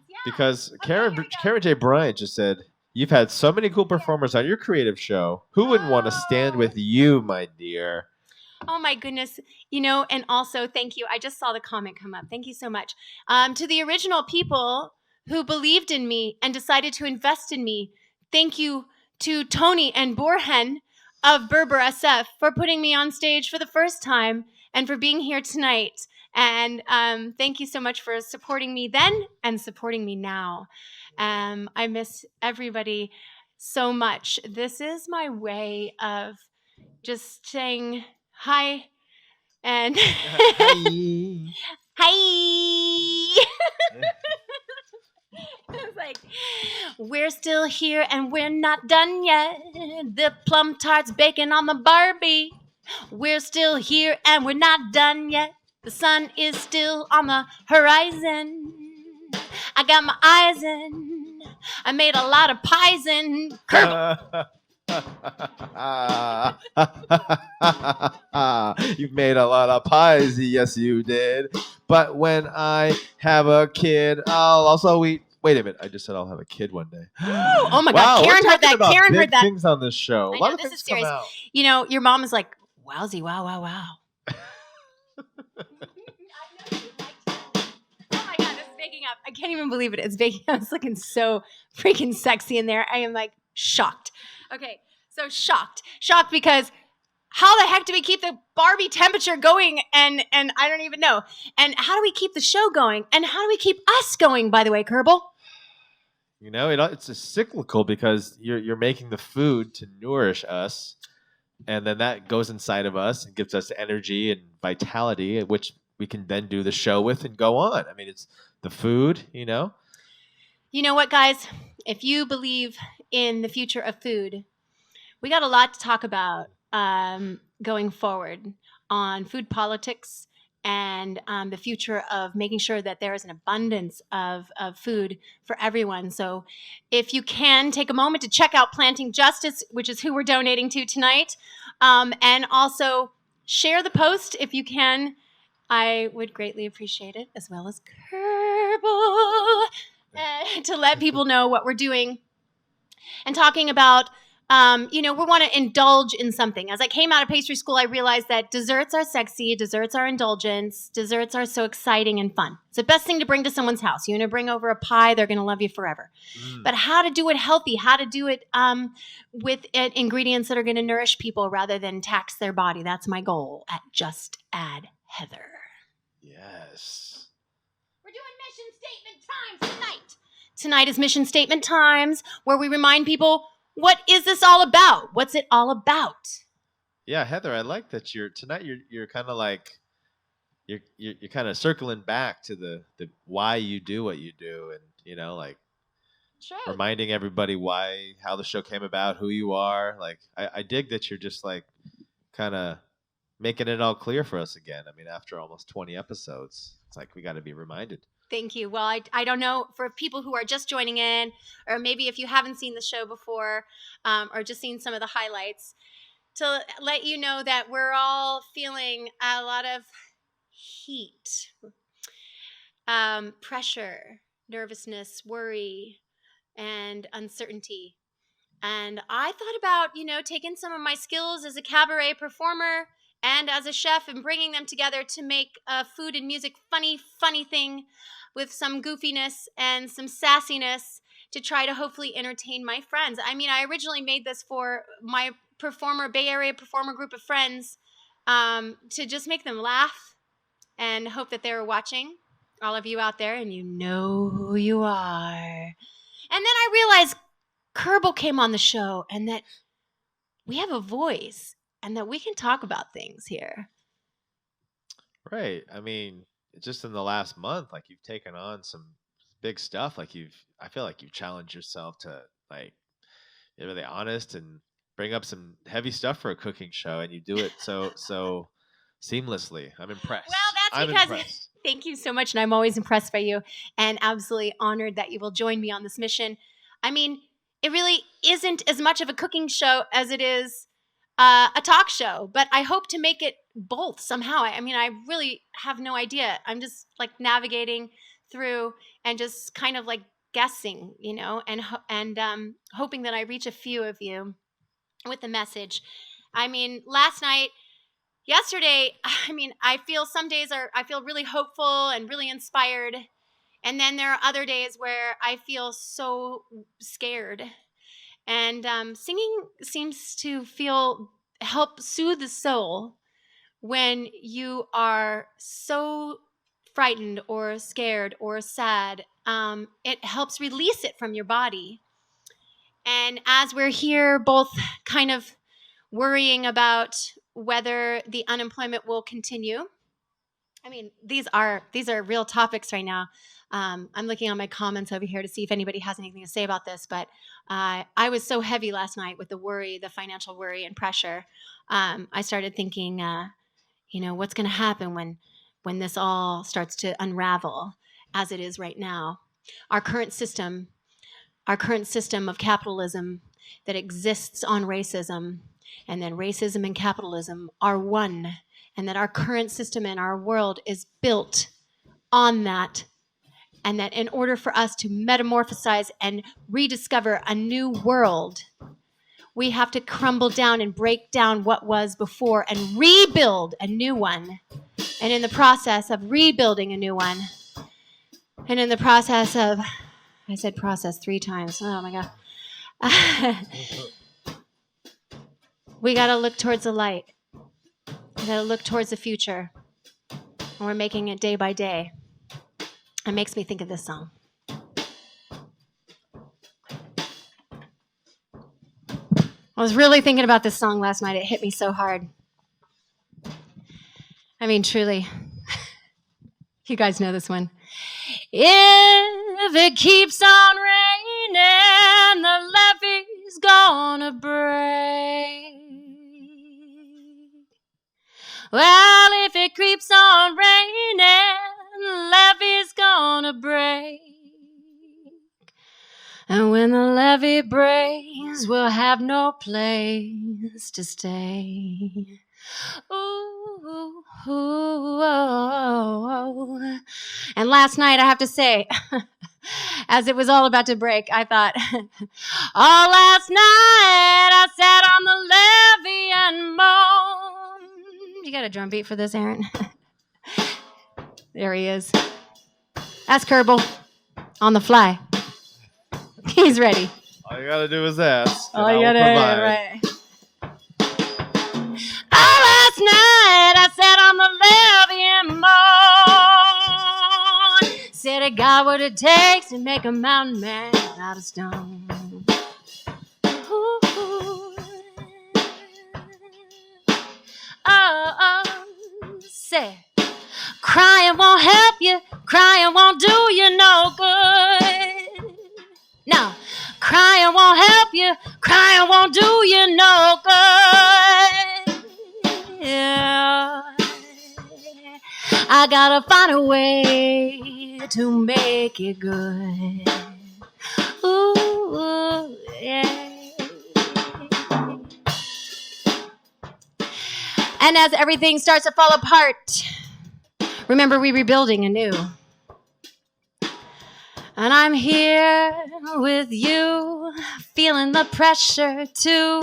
Yeah. Because Karen J. Bryant just said, you've had so many cool performers on your creative show. Who wouldn't want to stand with you, my dear? Oh my goodness. And also thank you. I just saw the comment come up. Thank you so much. To the original people who believed in me and decided to invest in me. Thank you to Tony and Borhen of Berber SF for putting me on stage for the first time and for being here tonight. And thank you so much for supporting me then and supporting me now. I miss everybody so much. This is my way of just saying hi and Hi. Hi. It's like, we're still here and we're not done yet. The Plum Tart's baking on the Barbie. We're still here and we're not done yet. The sun is still on the horizon. I got my eyes in. I made a lot of pies in. You've made a lot of pies, yes you did. But when I have a kid, I'll also eat. Wait a minute, I just said I'll have a kid one day. Oh my God, Karen heard that. Karen heard that. Things on this show. I know, this is serious. Your mom is like, wowsy, wow, wow, wow. Up. I can't even believe it. It's baking. I was looking so freaking sexy in there. I am like shocked. Okay, so shocked because how the heck do we keep the Barbie temperature going? And I don't even know. And how do we keep the show going? And how do we keep us going? By the way, Kierbel. It's a cyclical because you're making the food to nourish us, and then that goes inside of us and gives us energy and vitality, which we can then do the show with and go on. I mean, it's the food, You know what, guys? If you believe in the future of food, we got a lot to talk about going forward on food politics and the future of making sure that there is an abundance of food for everyone. So if you can, take a moment to check out Planting Justice, which is who we're donating to tonight. And also share the post if you can. I would greatly appreciate it, as well as Kierbel, to let people know what we're doing and talking about we want to indulge in something. As I came out of pastry school, I realized that desserts are sexy, desserts are indulgence, desserts are so exciting and fun. It's the best thing to bring to someone's house. You want to bring over a pie, they're going to love you forever. But how to do it healthy, how to do it with ingredients that are going to nourish people rather than tax their body. That's my goal at Just Add Heather. Yes. We're doing mission statement times tonight. Tonight is mission statement times, where we remind people, what is this all about? What's it all about? Yeah, Heather, I like that you're kind of like you're kind of circling back to the why you do what you do, and like True. reminding everybody how the show came about, who you are. Like I dig that you're just like kind of making it all clear for us again. I mean, after almost 20 episodes, it's like we got to be reminded. Thank you. Well, I don't know, for people who are just joining in, or maybe if you haven't seen the show before, or just seen some of the highlights, to let you know that we're all feeling a lot of heat, pressure, nervousness, worry, and uncertainty. And I thought about, taking some of my skills as a cabaret performer and as a chef and bringing them together to make a food and music funny thing with some goofiness and some sassiness to try to hopefully entertain my friends. I mean, I originally made this for my Bay Area performer group of friends, to just make them laugh and hope that they were watching, all of you out there, and you know who you are. And then I realized Kierbel came on the show and that we have a voice and that we can talk about things here. Right. I mean, just in the last month, like you've taken on some big stuff. Like I feel like you've challenged yourself to like be really honest and bring up some heavy stuff for a cooking show, and you do it so seamlessly. I'm impressed. Well, that's because thank you so much, and I'm always impressed by you and absolutely honored that you will join me on this mission. I mean, it really isn't as much of a cooking show as it is a talk show, but I hope to make it both somehow. I mean, I really have no idea. I'm just like navigating through and just kind of like guessing, and hoping that I reach a few of you with the message. I mean, yesterday, I mean, I feel some days I feel really hopeful and really inspired. And then there are other days where I feel so scared. And singing seems to help soothe the soul when you are so frightened or scared or sad. It helps release it from your body. And as we're here both kind of worrying about whether the unemployment will continue, I mean, these are real topics right now. I'm looking on my comments over here to see if anybody has anything to say about this, but I was so heavy last night with the worry, the financial worry and pressure. I started thinking, what's going to happen when this all starts to unravel as it is right now. Our current system of capitalism that exists on racism, and then racism and capitalism are one, and that our current system in our world is built on that, and that in order for us to metamorphosize and rediscover a new world, we have to crumble down and break down what was before and rebuild a new one. And in the process of rebuilding a new one, and in the process of, I said process 3 times. Oh my God. We got to look towards the light. We got to look towards the future. And we're making it day by day. It makes me think of this song. I was really thinking about this song last night. It hit me so hard. I mean, truly. You guys know this one. If it keeps on raining, the levee's gonna break. Well, if it keeps on raining, the levee's gonna break. And when the levee breaks, we'll have no place to stay. Ooh, ooh, oh, oh. And last night, I have to say, as it was all about to break, I thought, all last night I sat on the levee and moaned. You got a drum beat for this, Aaron? There he is. That's Kierbel on the fly. He's ready. All you gotta do is ask. All you gotta do, right. All last night I sat on the levee and moaned. Said I got what it takes to make a mountain man out of stone. Ooh. Oh, say, crying won't help you, crying won't do you no good. No, crying won't help you, crying won't do you no good. Yeah. I gotta find a way to make it good. Ooh, yeah. And as everything starts to fall apart, remember, we're rebuilding anew. And I'm here with you, feeling the pressure too.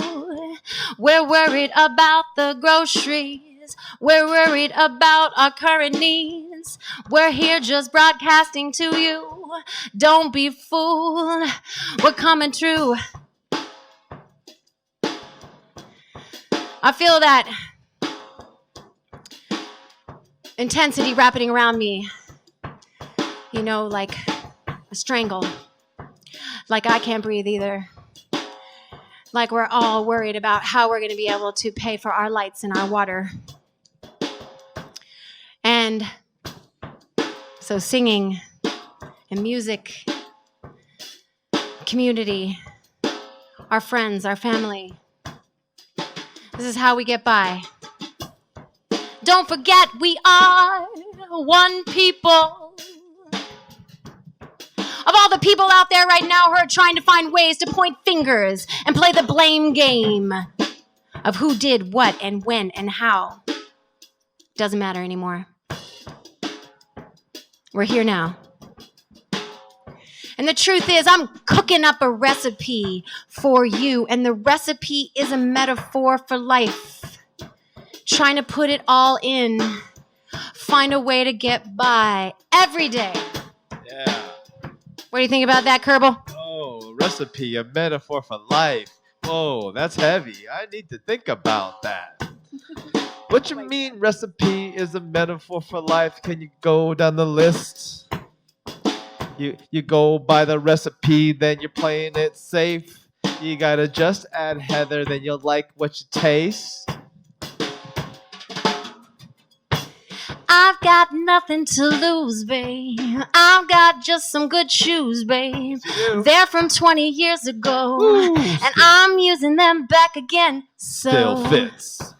We're worried about the groceries. We're worried about our current needs. We're here just broadcasting to you. Don't be fooled. We're coming true. I feel that intensity wrapping around me. You know, like a strangle. Like I can't breathe either. Like we're all worried about how we're going to be able to pay for our lights and our water. And so singing and music, community, our friends, our family. This is how we get by. Don't forget we are one people. Of all the people out there right now who are trying to find ways to point fingers and play the blame game of who did what and when and how. Doesn't matter anymore. We're here now. And the truth is, I'm cooking up a recipe for you, and the recipe is a metaphor for life. Trying to put it all in. Find a way to get by every day. Yeah. What do you think about that, Kierbel? Oh, recipe, a metaphor for life. Whoa, that's heavy. I need to think about that. What you mean recipe is a metaphor for life? Can you go down the list? You go by the recipe, then you're playing it safe. You gotta just add Heather, then you'll like what you taste. I've got nothing to lose, babe. I've got just some good shoes, babe. They're from 20 years ago. Ooh, and I'm using them back again. So still fits.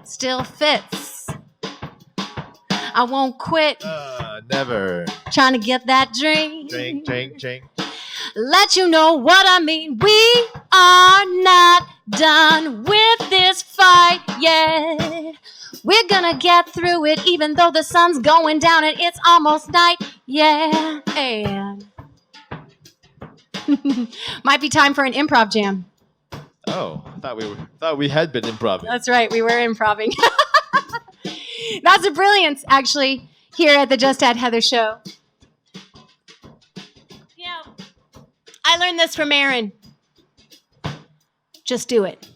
Still fits. I won't quit. Never. Trying to get that drink. Drink. Let you know what I mean. We are not done with this fight yet. We're gonna get through it even though the sun's going down and it's almost night. Yeah. And might be time for an improv jam. Oh, I thought we had been improving. That's right, we were improving. That's a brilliance, actually, here at the Just Add Heather show. You know, I learned this from Aaron. Just do it.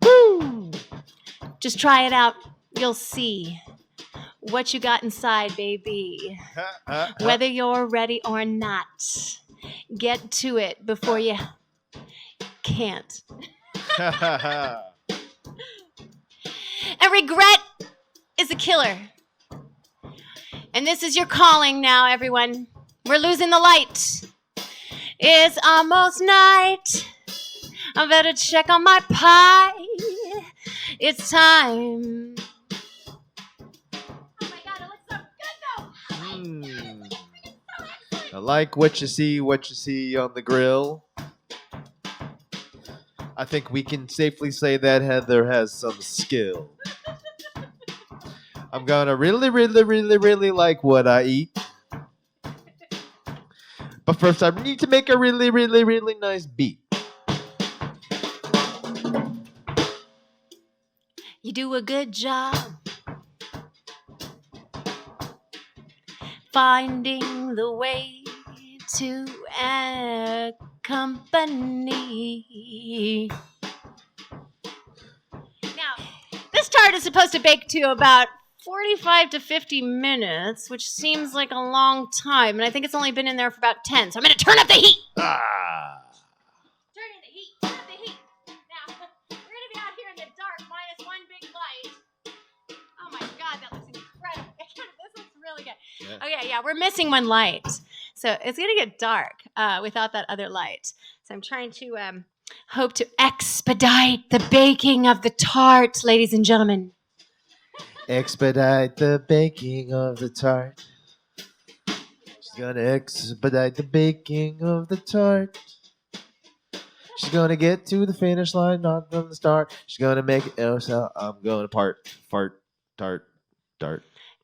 Woo! Just try it out. You'll see what you got inside, baby. Whether you're ready or not. Get to it before you can't. And regret is a killer. And this is your calling now, everyone. We're losing the light. It's almost night. I better check on my pie. It's time. Oh my God, it looks so good though. I like what you see on the grill. I think we can safely say that Heather has some skill. I'm gonna really like what I eat. But first, I need to make a really, really, really nice beat. You do a good job finding the way to accompany. Now, this tart is supposed to bake to about 45 to 50 minutes, which seems like a long time, and I think it's only been in there for about 10, so I'm going to turn up the heat. Ah. Turn up the heat. Now, we're going to be out here in the dark minus one big light. Oh my God, that looks incredible. This looks really good. Yeah. Okay, yeah, we're missing one light. So it's going to get dark without that other light. So I'm trying to hope to expedite the baking of the tart, ladies and gentlemen. Expedite the baking of the tart. She's gonna expedite the baking of the tart. She's gonna get to the finish line, not from the start. She's gonna make it. Oh, so I'm going to fart, tart.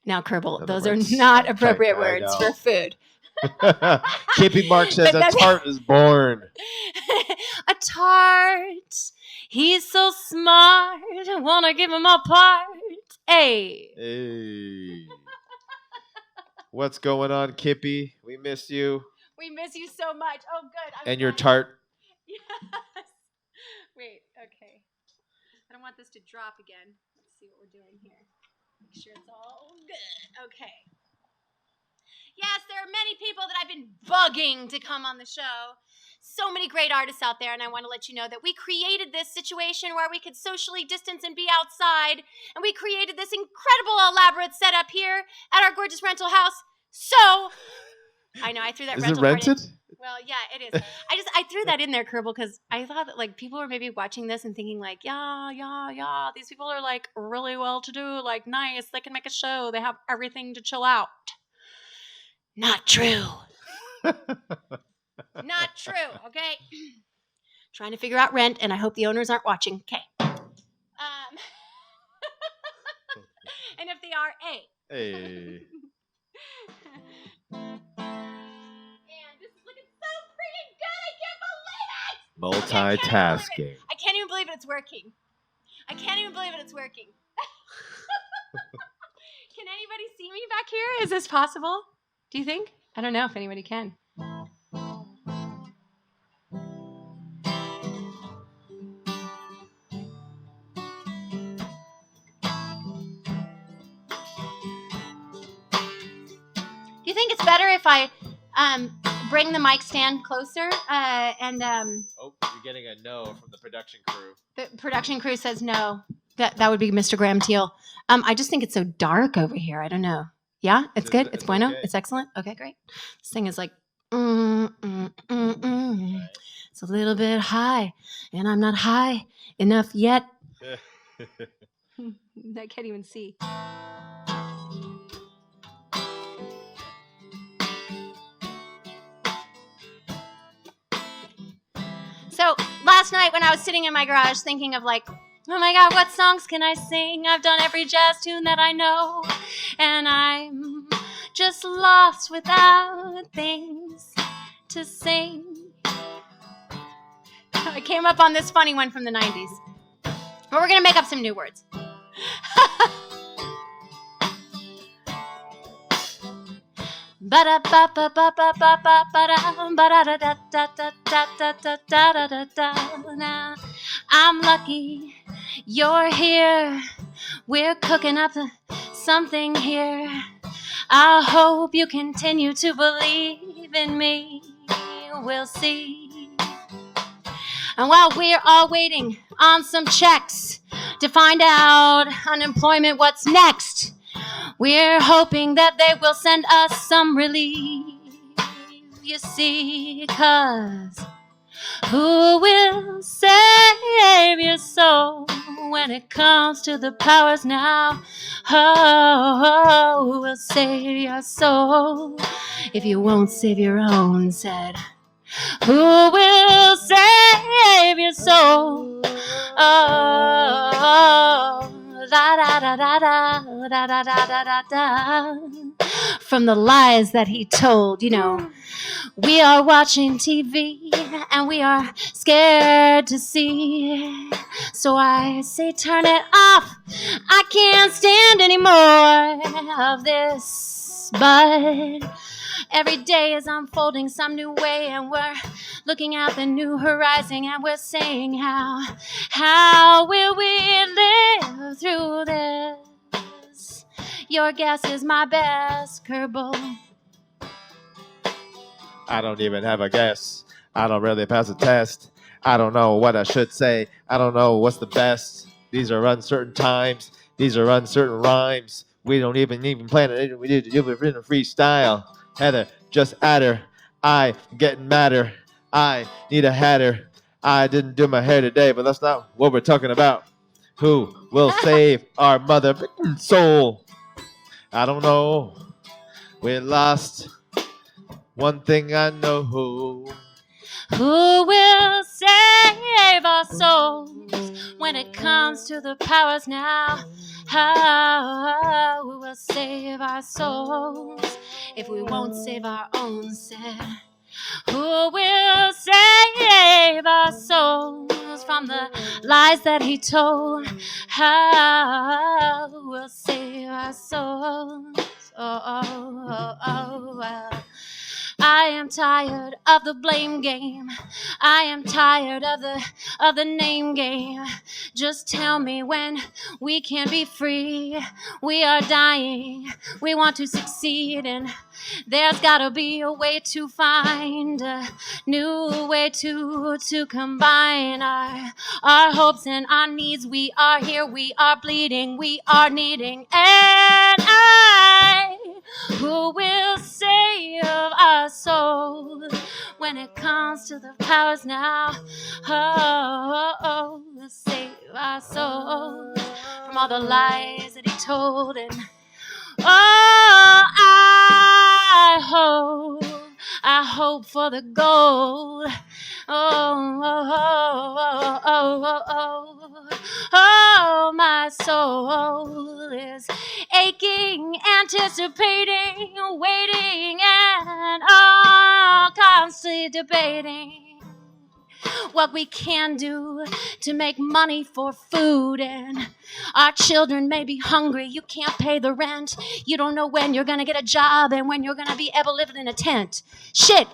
Now, Kierbel, In those other are words, not appropriate I words know. for food. Kippy Mark says But a tart is born. A tart. He's so smart. I want to give him a part. Hey. Hey. What's going on, Kippy? We miss you. We miss you so much. Oh, good. And your tart. Yes. Wait, okay. I don't want this to drop again. Let's see what we're doing here. Make sure it's all good. Okay. Yes, there are many people that I've been bugging to come on the show. So many great artists out there, and I want to let you know that we created this situation where we could socially distance and be outside, and we created this incredible, elaborate setup here at our gorgeous rental house. So, I know I threw that Is rental it part in. rented? Well, yeah, it is. I threw that in there, Kierbel, because I thought that like people were maybe watching this and thinking like, yeah, these people are like really well to do, like nice, they can make a show, they have everything to chill out. Not true. Not true, okay? Trying to figure out rent, and I hope the owners aren't watching. Okay. And if they are, hey. Hey. And this is looking so freaking good. I can't believe it. Multitasking. I can't even believe it's working. Can anybody see me back here? Is this possible? Do you think? I don't know if anybody can. Do you think it's better if I bring the mic stand closer? Oh, you're getting a no from the production crew. The production crew says no. That would be Mr. Graham Teal. I just think it's so dark over here. I don't know. Yeah, it's good. It's bueno. Okay. It's excellent. Okay, great. This thing is like, It's a little bit high, and I'm not high enough yet. I can't even see. So last night when I was sitting in my garage thinking of like, oh my God, what songs can I sing? I've done every jazz tune that I know, and I'm just lost without things to sing. I came up on this funny one from the 90s. But we're going to make up some new words. I'm lucky you're here. We're cooking up something here. I hope you continue to believe in me. We'll see. And while we're all waiting on some checks to find out unemployment what's next, we're hoping that they will send us some relief. You see, 'cause who will save your soul when it comes to the powers now? Who will save your soul if you won't save your own? Said, who will save your soul? Oh, da da da da da da da da da da. From the lies that he told, you know. We are watching TV and we are scared to see. So I say, turn it off. I can't stand any more of this. But every day is unfolding some new way, and we're looking at the new horizon, and we're saying, how will we live through this? Your guess is my best, Kierbel. I don't even have a guess. I don't really pass a test. I don't know what I should say. I don't know what's the best. These are uncertain times. These are uncertain rhymes. We don't even plan it. We need to do it in a freestyle. Heather, just add her. I'm getting madder. I need a hatter. I didn't do my hair today, but that's not what we're talking about. Who will save our mother soul? I don't know. We're lost. One thing I know. Who will save our souls when it comes to the powers now? How we will save our souls if we won't save our own self? Who will save our souls from the lies that he told? How will save our souls? Well. I am tired of the blame game. I am tired of the name game. Just tell me when we can be free. We are dying. We want to succeed, and there's gotta be a way to find a new way to combine our hopes and our needs. We are here. We are bleeding. We are needing, and who will save our souls when it comes to the powers now? Oh, save our souls from all the lies that he told. And I hope for the gold. My soul is aching, anticipating, waiting, and constantly debating what we can do to make money for food. And our children may be hungry. You can't pay the rent. You don't know when you're going to get a job and when you're going to be able to live in a tent. Shit,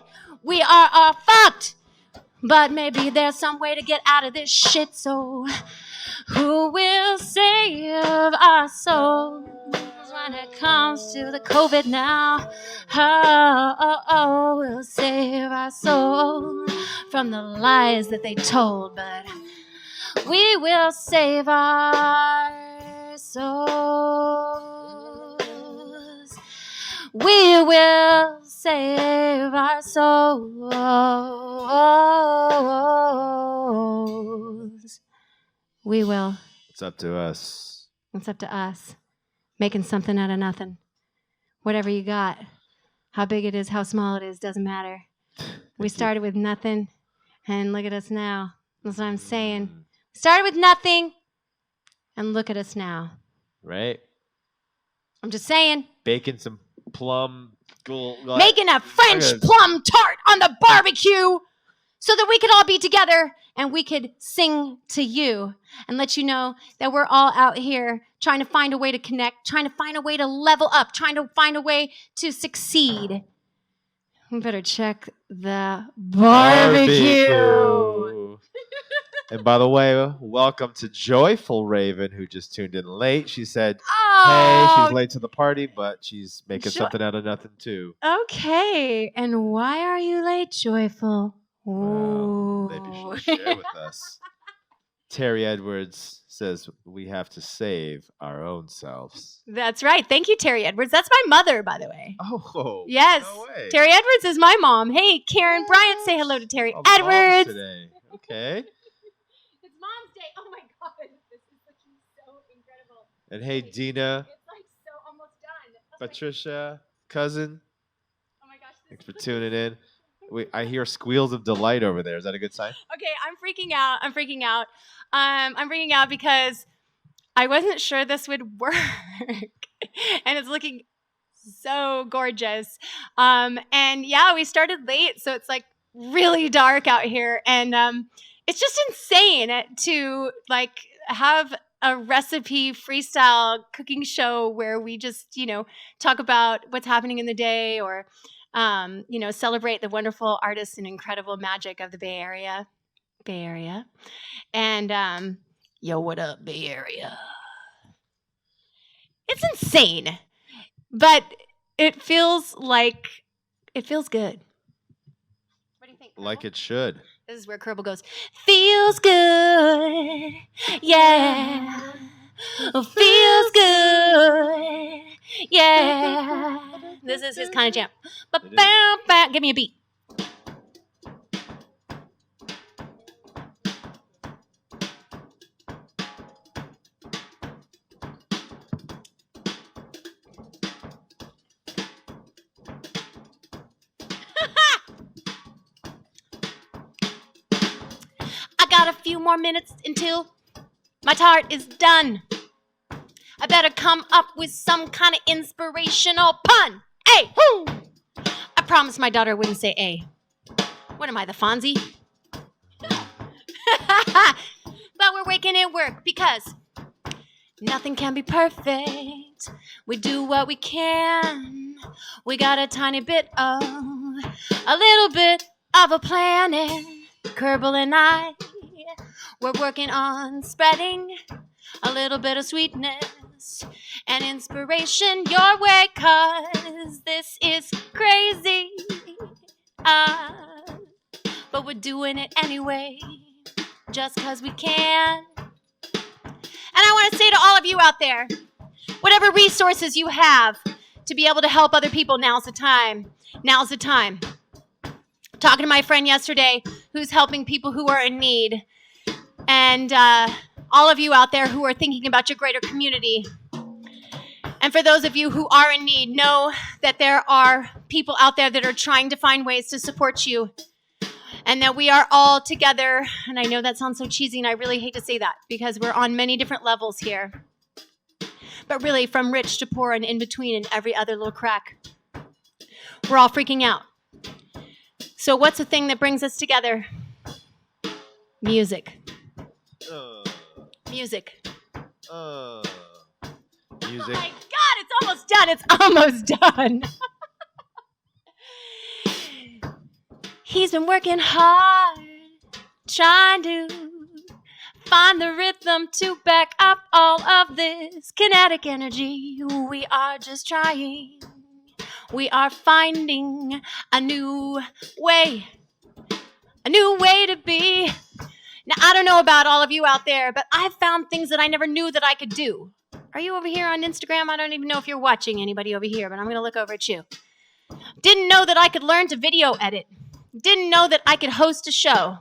we are fucked. But maybe there's some way to get out of this shit. So who will save our souls when it comes to the COVID now? Oh, will save our souls from the lies that they told. But we will save our souls. We will save our souls. We will. It's up to us. It's up to us. Making something out of nothing. Whatever you got. How big it is, how small it is, doesn't matter. We started with nothing, and look at us now. That's what I'm saying. Started with nothing, and look at us now. Right? I'm just saying. Baking some plum. Making a French plum tart on the barbecue so that we could all be together and we could sing to you and let you know that we're all out here trying to find a way to connect, trying to find a way to level up, trying to find a way to succeed. We better check the barbecue. And by the way, welcome to Joyful Raven, who just tuned in late. She said, Oh, hey, she's late to the party, but she's making something out of nothing, too. Okay. And why are you late, Joyful? Well, maybe she'll share with us. Terry Edwards says we have to save our own selves. That's right. Thank you, Terry Edwards. That's my mother, by the way. Oh, yes. No way. Terry Edwards is my mom. Hey, Karen Bryant, say hello to Terry Edwards. Today. Okay. It's Mom's Day. Oh my God, this is looking so incredible. And hey, Dina. It's like so almost done. Patricia, cousin. Oh my gosh. Thanks for tuning in. I hear squeals of delight over there. Is that a good sign? Okay, I'm freaking out. I'm freaking out because I wasn't sure this would work. And it's looking so gorgeous. And yeah, we started late, so it's like really dark out here. And it's just insane to like have a recipe freestyle cooking show where we just, talk about what's happening in the day or, celebrate the wonderful artists and incredible magic of the Bay Area. And yo, what up, Bay Area? It's insane, but it feels good. What do you think? Like Kerbal? it should. This is where Kierbel goes. Feels good, yeah. Feels good, yeah. This is his kind of jam. Give me a beat. I got a few more minutes until my tart is done. I better come up with some kind of inspirational pun. Hey, whoo! I promised my daughter wouldn't say A. What am I, the Fonzie? But we're waking it work because nothing can be perfect. We do what we can. We got a little bit of a planet. Kierbel and I, we're working on spreading a little bit of sweetness and inspiration your way, 'cause this is crazy. But we're doing it anyway, just 'cause we can. And I want to say to all of you out there, whatever resources you have to be able to help other people, now's the time. Now's the time. Talking to my friend yesterday who's helping people who are in need. And all of you out there who are thinking about your greater community. And for those of you who are in need, know that there are people out there that are trying to find ways to support you. And that we are all together. And I know that sounds so cheesy, and I really hate to say that because we're on many different levels here. But really, from rich to poor and in between and every other little crack. We're all freaking out. So what's the thing that brings us together? Music. Music. Music. Oh my God, it's almost done. It's almost done. He's been working hard, trying to find the rhythm to back up all of this kinetic energy. We are just trying. We are finding a new way to be. Now, I don't know about all of you out there, but I've found things that I never knew that I could do. Are you over here on Instagram? I don't even know if you're watching anybody over here, but I'm going to look over at you. Didn't know that I could learn to video edit. Didn't know that I could host a show.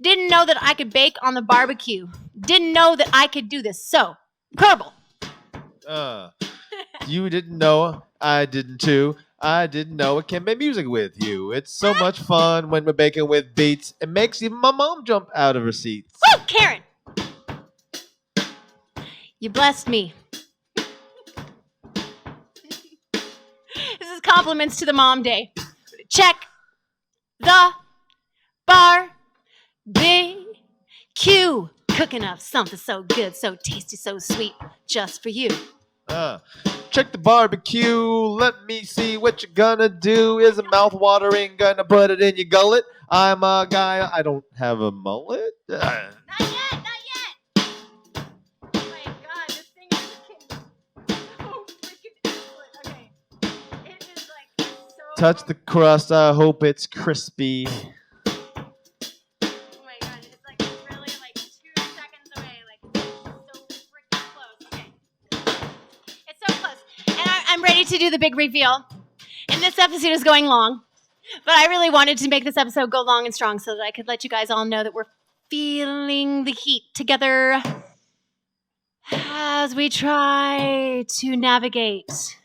Didn't know that I could bake on the barbecue. Didn't know that I could do this. So, Kierbel. You didn't know, I didn't too. I didn't know I can make music with you. It's so much fun when we're baking with beats. It makes even my mom jump out of her seat. Woo, Karen! You blessed me. This is compliments to the Mom Day. Check the barbecue. Cooking up something so good, so tasty, so sweet, just for you. Check the barbecue. Let me see what you're gonna do. Is it mouth watering? Gonna put it in your gullet? I'm a guy. I don't have a mullet. Not yet. Oh my God, this thing is so freaking excellent. Okay, it is like so. Touch the crust. I hope it's crispy. Oh my God, it's like really like 2 seconds away. Like it's so freaking close. Okay, it's so close, and I'm ready to do the big reveal. And this episode is going long. But I really wanted to make this episode go long and strong so that I could let you guys all know that we're feeling the heat together as we try to navigate.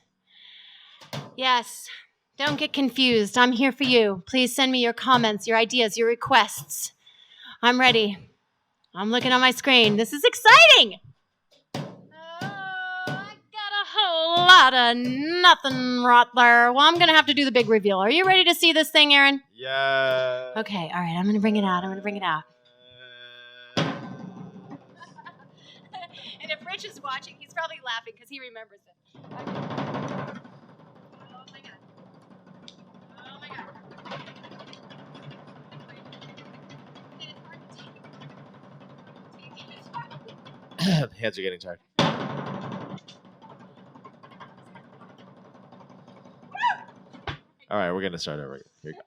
Yes, don't get confused. I'm here for you. Please send me your comments, your ideas, your requests. I'm ready. I'm looking on my screen. This is exciting. lot of nothing right there. Well, I'm going to have to do the big reveal. Are you ready to see this thing, Aaron? Yeah. Okay, all right. I'm going to bring it out. And if Rich is watching, he's probably laughing because he remembers it. Okay. Oh, my God. Oh, my God. Hands are getting tired. All right, we're gonna start over. Here you go.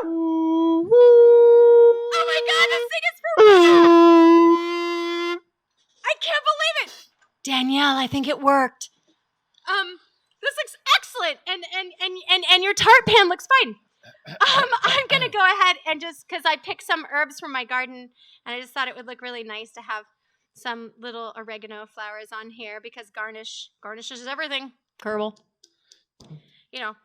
Woo! Oh my God, this thing is for real! I can't believe it! Danielle, I think it worked. This looks excellent, and your tart pan looks fine. I'm gonna go ahead and just because I picked some herbs from my garden, and I just thought it would look really nice to have some little oregano flowers on here because garnishes everything. Kierbel, you know.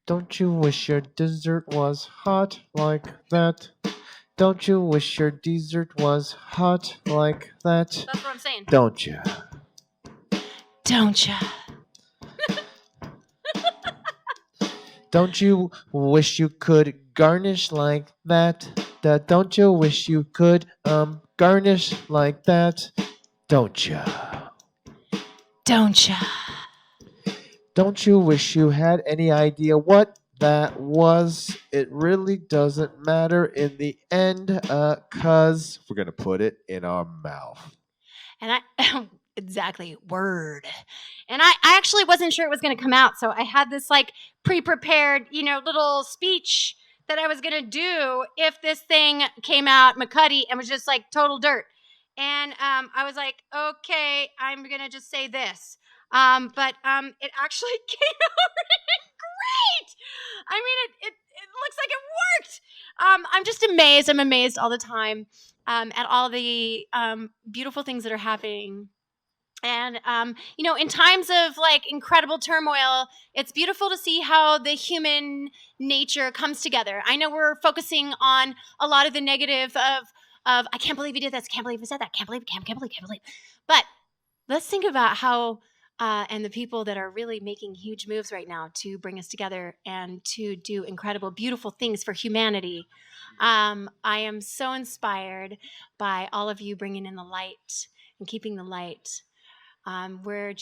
Don't you wish your dessert was hot like that? Don't you wish your dessert was hot like that? That's what I'm saying. Don't you? Don't ya? Don't you wish you could garnish like that? Don't you wish you could garnish like that? Don't you? Don't ya? Don't you wish you had any idea what that was? It really doesn't matter in the end, 'cause we're gonna put it in our mouth. And I exactly word. And I actually wasn't sure it was going to come out, so I had this like pre-prepared, little speech that I was going to do if this thing came out McCuddy and was just like total dirt. And I was like, okay, I'm going to just say this. But it actually came out really great. I mean, it looks like it worked. I'm just amazed. I'm amazed all the time at all the beautiful things that are happening. And, in times of like incredible turmoil, it's beautiful to see how the human nature comes together. I know we're focusing on a lot of the negative of I can't believe he did this, can't believe he said that, can't believe. But let's think about how and the people that are really making huge moves right now to bring us together and to do incredible, beautiful things for humanity. I am so inspired by all of you bringing in the light and keeping the light. We're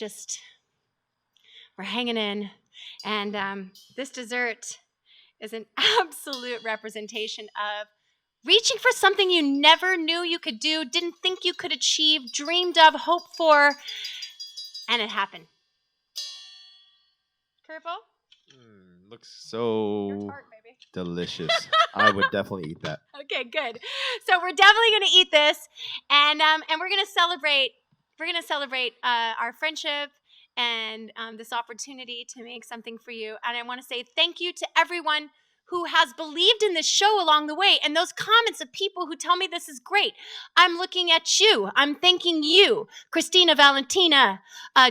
hanging in, and this dessert is an absolute representation of reaching for something you never knew you could do, didn't think you could achieve, dreamed of, hoped for, and it happened. Kierbel? Looks so Your tart, baby. delicious. I would definitely eat that. Okay, good. So we're definitely going to eat this, and we're going to celebrate. We're going to celebrate our friendship and this opportunity to make something for you. And I want to say thank you to everyone who has believed in this show along the way, and those comments of people who tell me this is great. I'm looking at you. I'm thanking you, Christina Valentina,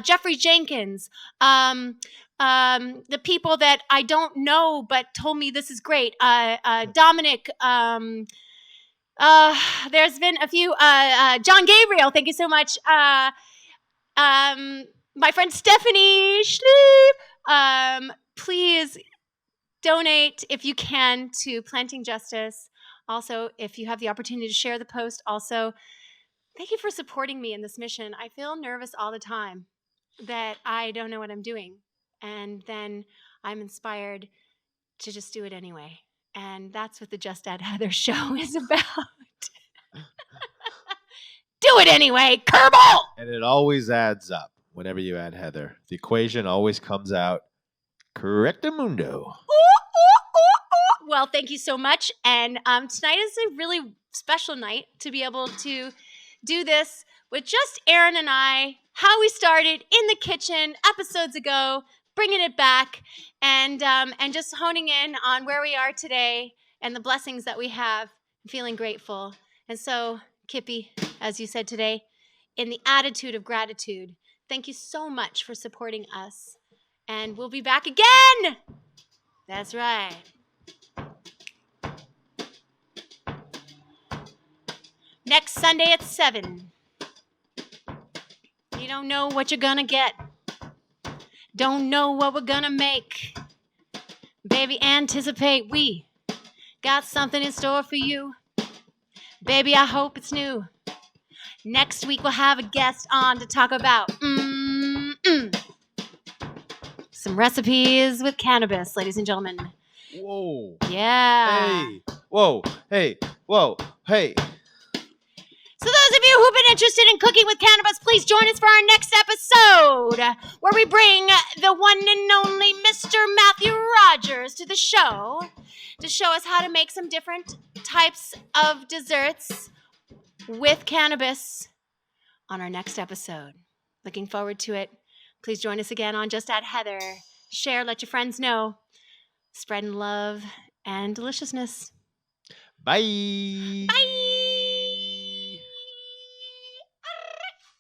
Jeffrey Jenkins, the people that I don't know but told me this is great. Dominic. There's been a few. John Gabriel, thank you so much. My friend Stephanie Schlieb. Please donate if you can to Planting Justice. Also, if you have the opportunity to share the post. Also, thank you for supporting me in this mission. I feel nervous all the time that I don't know what I'm doing. And then I'm inspired to just do it anyway. And that's what the Just Add Heather show is about. Do it anyway, Kierbel! And it always adds up whenever you add Heather. The equation always comes out correctamundo. Well, thank you so much. And tonight is a really special night to be able to do this with just Aaron and I, how we started in the kitchen episodes ago, bringing it back, and just honing in on where we are today and the blessings that we have, feeling grateful. And so, Kippy, as you said today, in the attitude of gratitude, thank you so much for supporting us. And we'll be back again. That's right. Next Sunday at 7. You don't know what you're gonna get. Don't know what we're gonna make. Baby, anticipate. We got something in store for you. Baby, I hope it's new. Next week we'll have a guest on to talk about some recipes with cannabis, ladies and gentlemen. Whoa. Yeah. Hey. Whoa. Hey. Whoa. Hey. So those of you who've been interested in cooking with cannabis, please join us for our next episode, where we bring the one and only Mr. Matthew Rogers to the show to show us how to make some different types of desserts with cannabis on our next episode. Looking forward to it. Please join us again on Just Add Heather. Share, let your friends know. Spreading love and deliciousness. Bye. Bye.